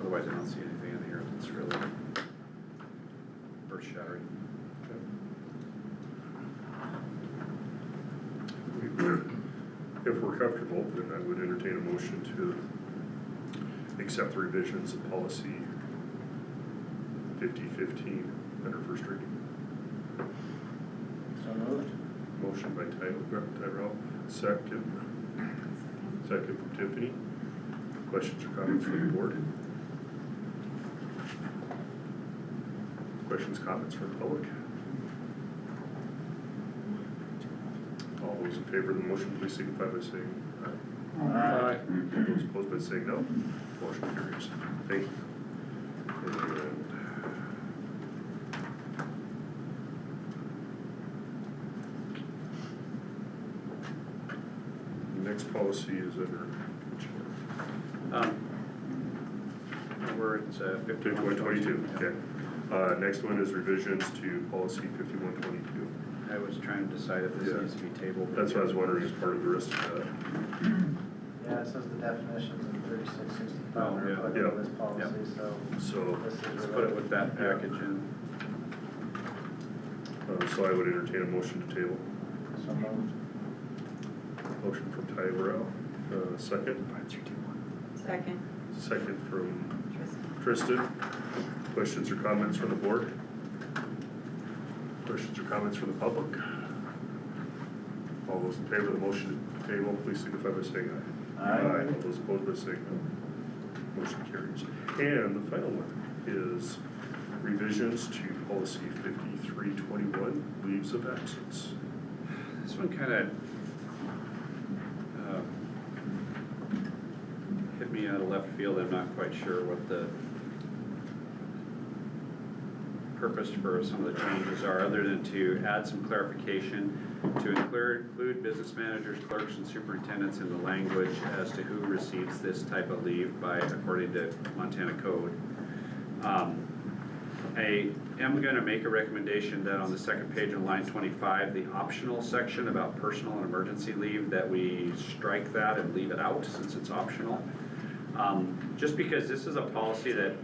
Otherwise, I don't see anything in here that's really earth-shattering.
If we're comfortable, then I would entertain a motion to accept the revisions of policy 5015 under first reading.
So moved.
Motion by Tyrell, second from Tiffany. Questions or comments from the board? Questions, comments from the public? All those in favor of the motion, please signify by saying aye.
Aye.
Those opposed by saying no. Motion carries. Thank you. And the next policy is under
We're at
5122. Okay. Next one is revisions to policy 5122.
I was trying to decide if this
Yeah.
needs to be tabled.
That's what I was wondering as part of the rest of that.
Yeah, it says the definitions in 3665
Oh,
are
yeah.
applicable
Yeah.
to this policy, so
So
this is
Let's
related.
put it with that package in.
So I would entertain a motion to table.
So moved.
Motion from Tyler, second.
Second.
Second from Tristan. Questions or comments from the board? Questions or comments from the public? All those in favor of the motion to table, please signify by saying aye.
Aye.
All those opposed by saying no. Motion carries. And the final one is revisions to policy 5321, leaves of absence.
This one kind of hit me out of left field. I'm not quite sure what the purpose for some of the changes are, other than to add some clarification to include business managers, clerks, and superintendents in the language as to who receives this type of leave according to Montana code. I am going to make a recommendation that on the second page on line 25, the optional section about personal and emergency leave, that we strike that and leave it out since it's optional. Just because this is a policy that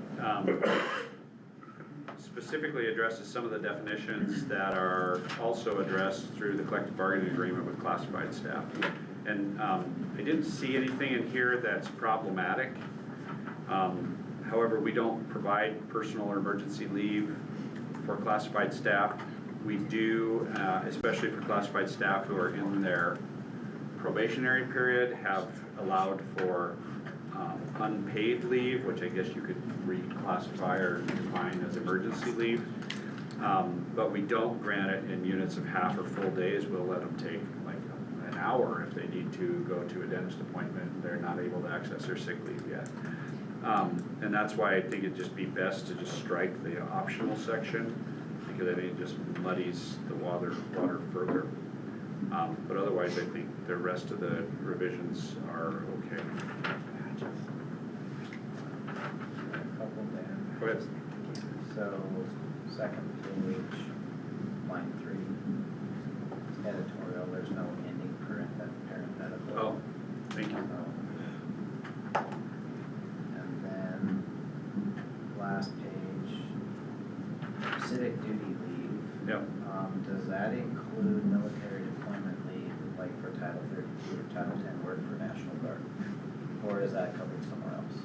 specifically addresses some of the definitions that are also addressed through the collective bargaining agreement with classified staff. And I didn't see anything in here that's problematic. However, we don't provide personal or emergency leave for classified staff. We do, especially for classified staff who are in their probationary period, have allowed for unpaid leave, which I guess you could reclassify or define as emergency leave. But we don't grant it in units of half or full days. We'll let them take like an hour if they need to go to a dentist appointment. They're not able to access their sick leave yet. And that's why I think it'd just be best to just strike the optional section, because I think it just muddies the water further. But otherwise, I think the rest of the revisions are okay. Go ahead.
So, second page, line 3, editorial, there's no ending parenthetical.
Oh, thank you.
And then, last page, civic duty leave.
Yep.
Does that include military deployment leave, like for Title 32 or Title 10 work for National Guard? Or is that covered somewhere else?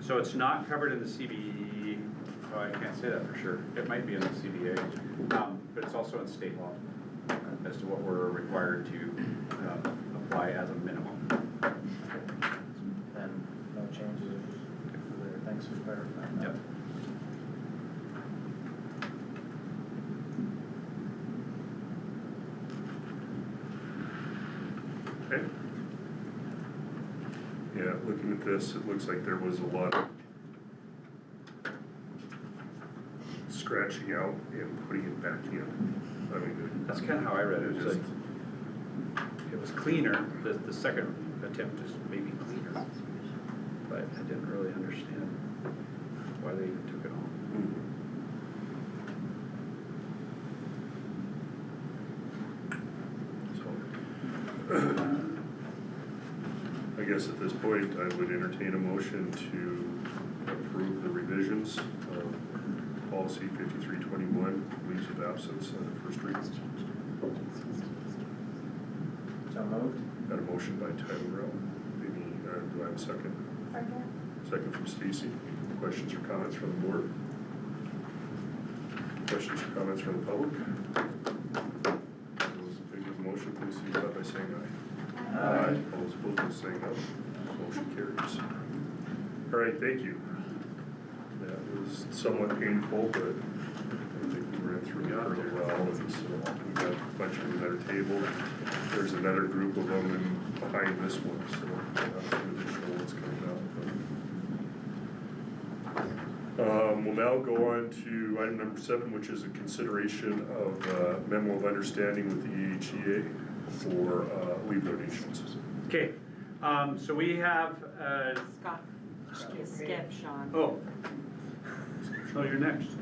So it's not covered in the CBE. Oh, I can't say that for sure. It might be in the CBA, but it's also in state law as to what we're required to apply as a minimum.
Then no changes there. Thanks for clarifying that.
Yep.
Okay. Yeah, looking at this, it looks like there was a lot of scratching out and putting it back in. I mean,
That's kind of how I read it. It was cleaner. The second attempt is maybe cleaner, but I didn't really understand why they even took it on.
I guess at this point, I would entertain a motion to approve the revisions of policy 5321, leaves of absence, on the first reading.
So moved.
Got a motion by Tyler. Do I have a second?
Second.
Second from Stacy. Questions or comments from the board? Questions or comments from the public? Those in favor of the motion, please signify by saying aye. Aye. All those opposed by saying no. Motion carries. All right, thank you. That was somewhat painful, but I think we ran through it pretty well. And so we've got a bunch of them that are tabled. There's another group of them behind this one, so we'll have some additional ones coming up. We'll now go on to item number 7, which is a consideration of memo of understanding with the EHEA for leave donations.
Okay, so we have,
Scott, skip Sean.
oh, you're next.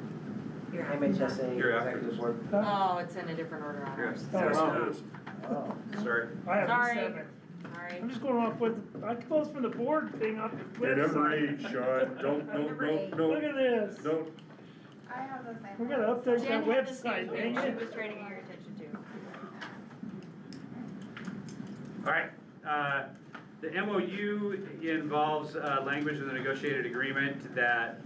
You're
MHSA
You're after
Executive
this.
Board.
Oh, it's in a different order on
You're
ours.
Yes,
Oh,
it is.
Oh.
Sorry.
I have
Sorry.
7.
Sorry.
I'm just going off with, I closed from the board thing up the
Hey, number
website.
8, Sean, don't,
Look at this.
don't.
I have the same.
We gotta update
Jen
that
had the same
website,
thing
dang
she
it.
was trying to get your attention to.
All right, the MOU involves language in the negotiated agreement that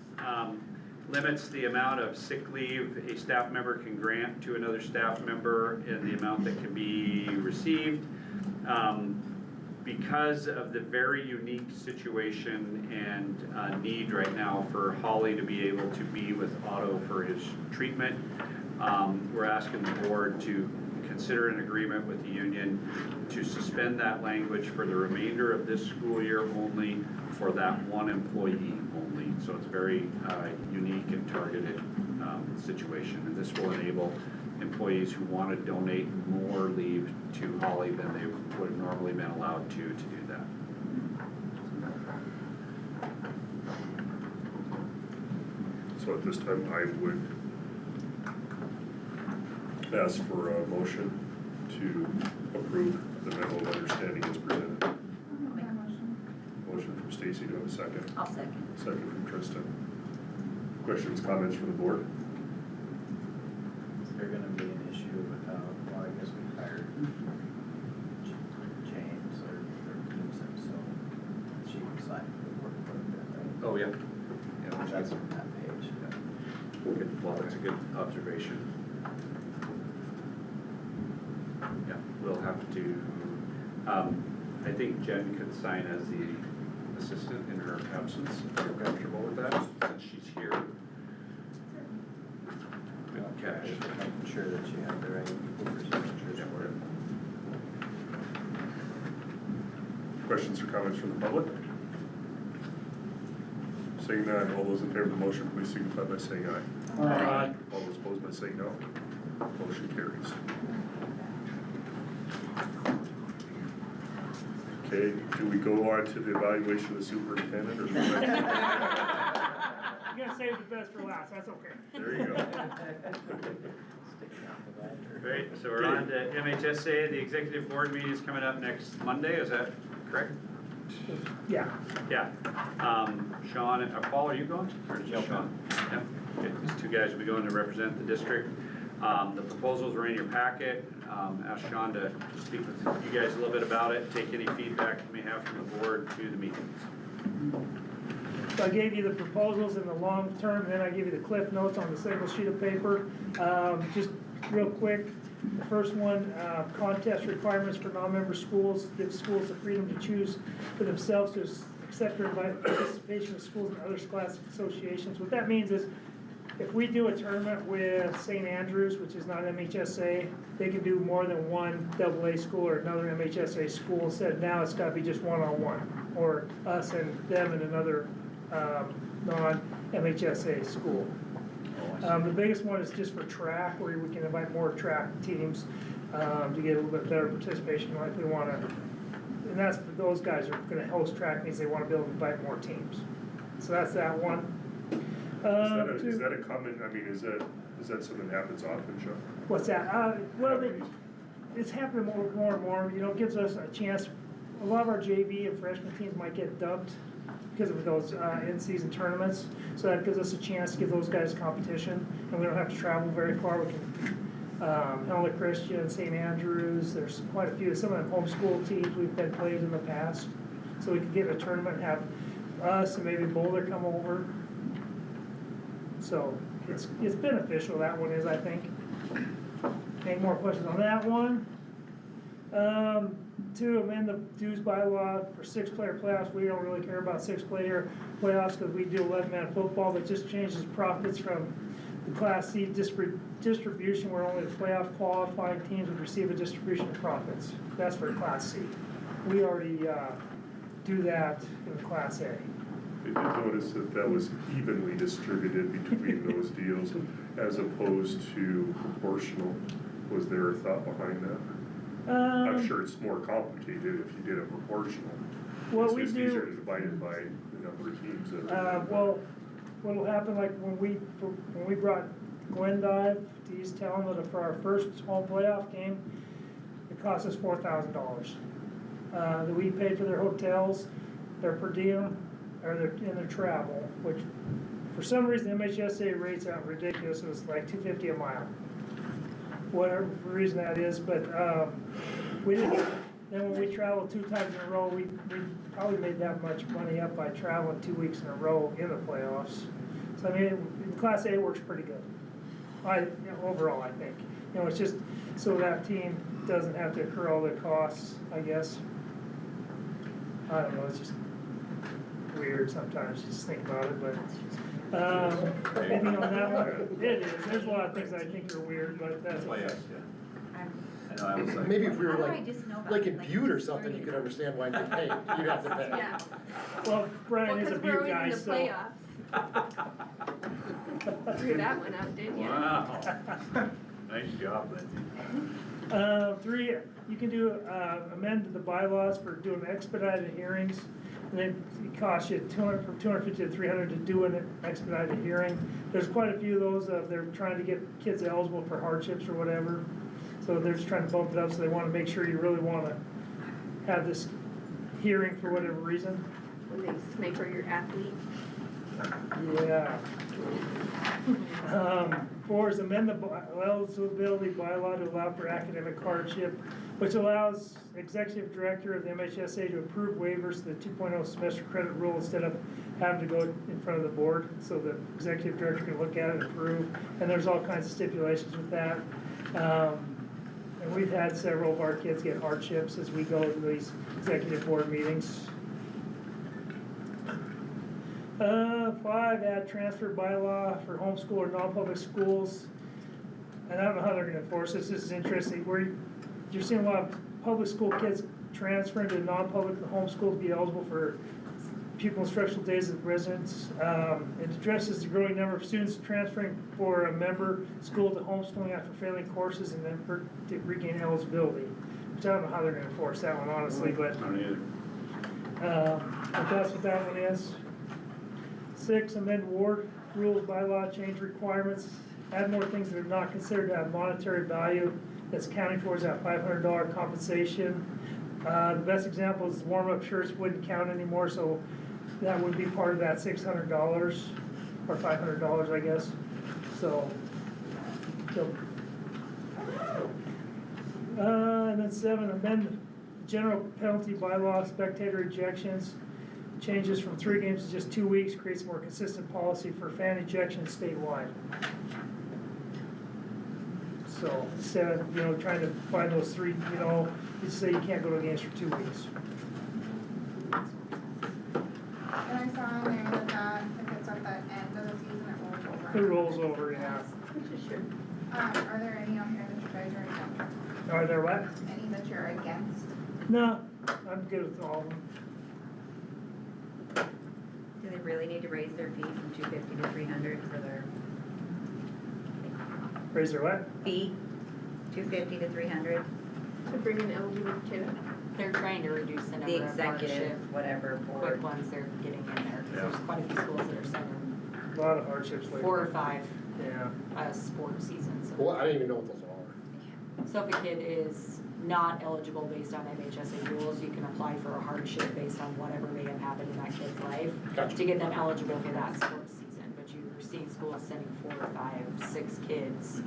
limits the amount of sick leave a staff member can grant to another staff member and the amount that can be received. Because of the very unique situation and need right now for Holly to be able to be with Otto for his treatment, we're asking the board to consider an agreement with the union to suspend that language for the remainder of this school year only for that one employee only. So it's very unique and targeted situation. And this will enable employees who want to donate more leave to Holly than they would have normally been allowed to do that.
So at this time, I would ask for a motion to approve the memo of understanding as presented.
I'll make a motion.
Motion from Stacy, do I have a second?
I'll second.
Second from Tristan. Questions, comments from the board?
Is there gonna be an issue with how, well, I guess we hired James or Gibson, so she can sign for the work permit, right?
Oh, yeah. Yeah,
That's on that page, yeah.
Good. Well, that's a good observation. Yeah, we'll have to, I think Jen could sign as the assistant in her absence, if you're comfortable with that, since she's here. Good catch.
Just making sure that you have the right people for signatures for it.
Questions or comments from the public? Seeing none, all those in favor of the motion, please signify by saying aye.
Aye.
All those opposed by saying no. Motion carries. Okay, do we go on to the evaluation of the superintendent or?
You're gonna save the best for last, that's okay.
There you go.
Right, so we're on to MHSA, the executive board meeting is coming up next Monday, is that correct?
Yeah.
Yeah. Sean, Paul, are you going? Or is it just Sean? Yeah. Okay, these two guys will be going to represent the district. The proposals were in your packet. Ask Sean to speak with you guys a little bit about it, take any feedback you may have from the board to the meetings.
So I gave you the proposals in the long term, and then I gave you the cliff notes on the single sheet of paper. Just real quick, the first one, contest requirements for non-member schools, give schools the freedom to choose for themselves to accept or invite participation of schools and other scholastic associations. What that means is, if we do a tournament with St. Andrews, which is not MHSA, they can do more than one AA school or another MHSA school. Instead, now it's gotta be just one-on-one, or us and them and another non-MHSA school. The biggest one is just for track, where we can invite more track teams to get a little bit better participation, like we wanna, and that's for those guys who are gonna host track meets, they wanna be able to invite more teams. So that's that one.
Is that a common, I mean, is that something that happens often, Sean?
What's that? Well, it's happening more and more, you know, it gives us a chance. A lot of our JV and freshman teams might get dumped because of those in-season tournaments, so that gives us a chance to give those guys competition, and we don't have to travel very far. We can, Helena Christian, St. Andrews, there's quite a few, some of them homeschool teams we've been played in the past, so we could get a tournament and have us and maybe Boulder come over. So it's beneficial, that one is, I think. Any more questions on that one? To amend the dues bylaw for 6-player playoffs. We don't really care about 6-player playoffs because we do 11-man football, but just changes profits from the Class C distribution, where only the playoff qualifying teams would receive a distribution of profits. That's for Class C. We already do that in the Class A.
I did notice that was evenly distributed between those deals as opposed to proportional. Was there a thought behind that? I'm sure it's more complicated if you did a proportional.
What
It's just easier to divide it by the number of teams.
Well, what'll happen, like when we brought Glendive to East Talon for our first home playoff game, it cost us $4,000. We paid for their hotels, their per diem, or their travel, which For some reason, MHSA rates out ridiculous, it was like $2.50 a mile. Whatever reason that is, but, we didn't, then when we traveled 2 times in a row, we probably made that much money up by traveling 2 weeks in a row in the playoffs. So I mean, Class A works pretty good. Overall, I think. You know, it's just so that team doesn't have to incur all the costs, I guess. I don't know, it's just weird sometimes, just think about it, but, anything on that one? It is, there's a lot of things I think are weird, but that's.
Playoffs, yeah. I know, I was like.
Maybe if we were
How do I
like,
just know about
like
it?
in
Like,
Butte or
it's
something, you
learning.
could understand why they pay, you'd have to pay.
Yeah.
Well, Brian is a
Because we're
Butte guy,
always in the
so.
playoffs. Threw that one out, didn't you?
Wow. Nice job, Lindsay.
3, you can do, amend the bylaws for doing expedited hearings. And then it costs you from $250 to $300 to do an expedited hearing. There's quite a few of those, they're trying to get kids eligible for hardships or whatever. So they're just trying to bump it up, so they wanna make sure you really wanna have this hearing for whatever reason.
When they make her your athlete.
Yeah. 4 is amend the eligibility bylaw to allow for academic hardship, which allows executive director of the MHSA to approve waivers to the 2.0 semester credit rule instead of having to go in front of the board. So the executive director can look at it and approve, and there's all kinds of stipulations with that. And we've had several of our kids get hardships as we go to these executive board meetings. 5, add transfer bylaw for homeschool or non-public schools. And I don't know how they're gonna enforce this, this is interesting, you're seeing a lot of public school kids transferring to non-public and homeschool to be eligible for pupil instructional days of residence. It addresses the growing number of students transferring for a member school to homeschooling after failing courses and then to regain eligibility. Which I don't know how they're gonna enforce that one honestly, but.
I don't either.
But that's what that one is. 6, amend ward rules bylaw, change requirements, add more things that are not considered to have monetary value that's accounting for is that $500 compensation. The best example is warm-up shirts wouldn't count anymore, so that would be part of that $600 or $500, I guess. And then 7, amend the general penalty bylaw, spectator ejections. Changes from 3 games to just 2 weeks, creates a more consistent policy for fan ejections statewide. So instead of, trying to find those 3, you say you can't go to games for 2 weeks.
And I saw in there that if it's at the end of the season, it rolls over.
It rolls over, yeah.
Which is sure.
Are there any on here that you guys are against?
Are there what?
Any that you're against?
No, I'm good with all of them.
Do they really need to raise their fee from 250 to 300 for their
Raise their what?
fee? 250 to 300?
To bring an eligible kid up.
They're trying to reduce the
The
number of hardship,
executive, whatever board.
quick ones they're getting in there, because there's quite a few schools that are sending
A lot of hardships lately.
4 or 5
Yeah.
sport seasons.
Well, I didn't even know what those are.
So if a kid is not eligible based on MHSA rules, you can apply for a hardship based on whatever may have happened in that kid's life
Gotcha.
to get them eligible for that sports season. But you're seeing schools sending 4 or 5, 6 kids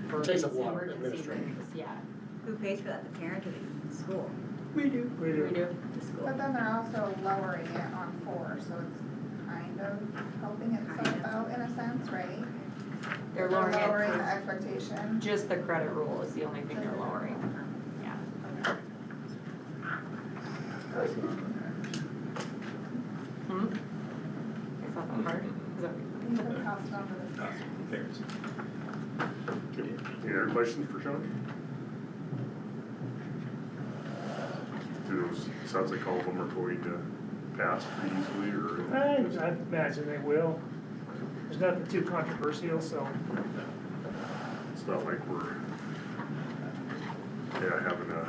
for
Takes up a lot of
emergency
administration.
rooms. Yeah.
Who pays for that, the parent or the school?
We do.
We do.
We do.
The school.
But then they're also lowering it on 4, so it's kind of helping itself out in a sense, right?
They're lowering it
the
for
expectation.
just the credit rule is the only thing they're lowering. Yeah. It's not that hard. Is that
You can pass it on to the
Parents.
Okay, any other questions for Sean? Do those, sounds like all of them are going to pass pretty easily, or?
I imagine they will. There's nothing too controversial, so.
It's not like we're, having a,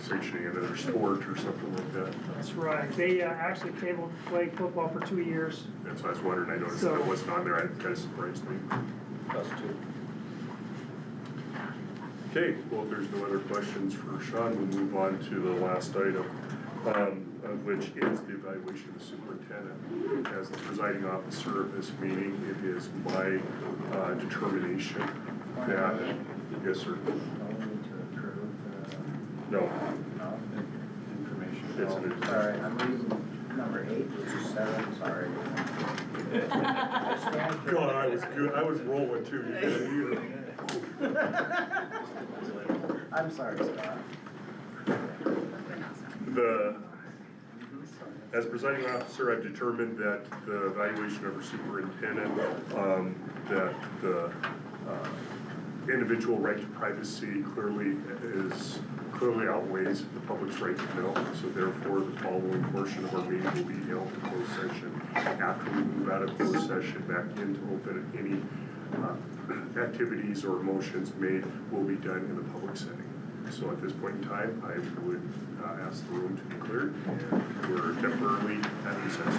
sanctioning another sport or something like that.
That's right. They actually tabled flag football for 2 years.
That's what I was wondering, I noticed
So-
that it wasn't on there, it kind of surprised me.
Us too.
Okay, well, if there's no other questions for Sean, we'll move on to the last item. of which is the evaluation of the superintendent. As the presiding officer of this meeting, it is my determination that, yes, sir. No.
Information.
It's an
Oh, sorry, I'm reading number 8, which is 7, sorry.
God, I was good, I was rolling too, you didn't either.
I'm sorry, Scott.
As presiding officer, I've determined that the evaluation of our superintendent, that the individual right to privacy clearly outweighs the public's right to know. So therefore, the following portion of our meeting will be held in closed session. After we move out of closed session back into open, any activities or motions made will be done in the public setting. So at this point in time, I would ask the room to be cleared, and we're temporarily at recess.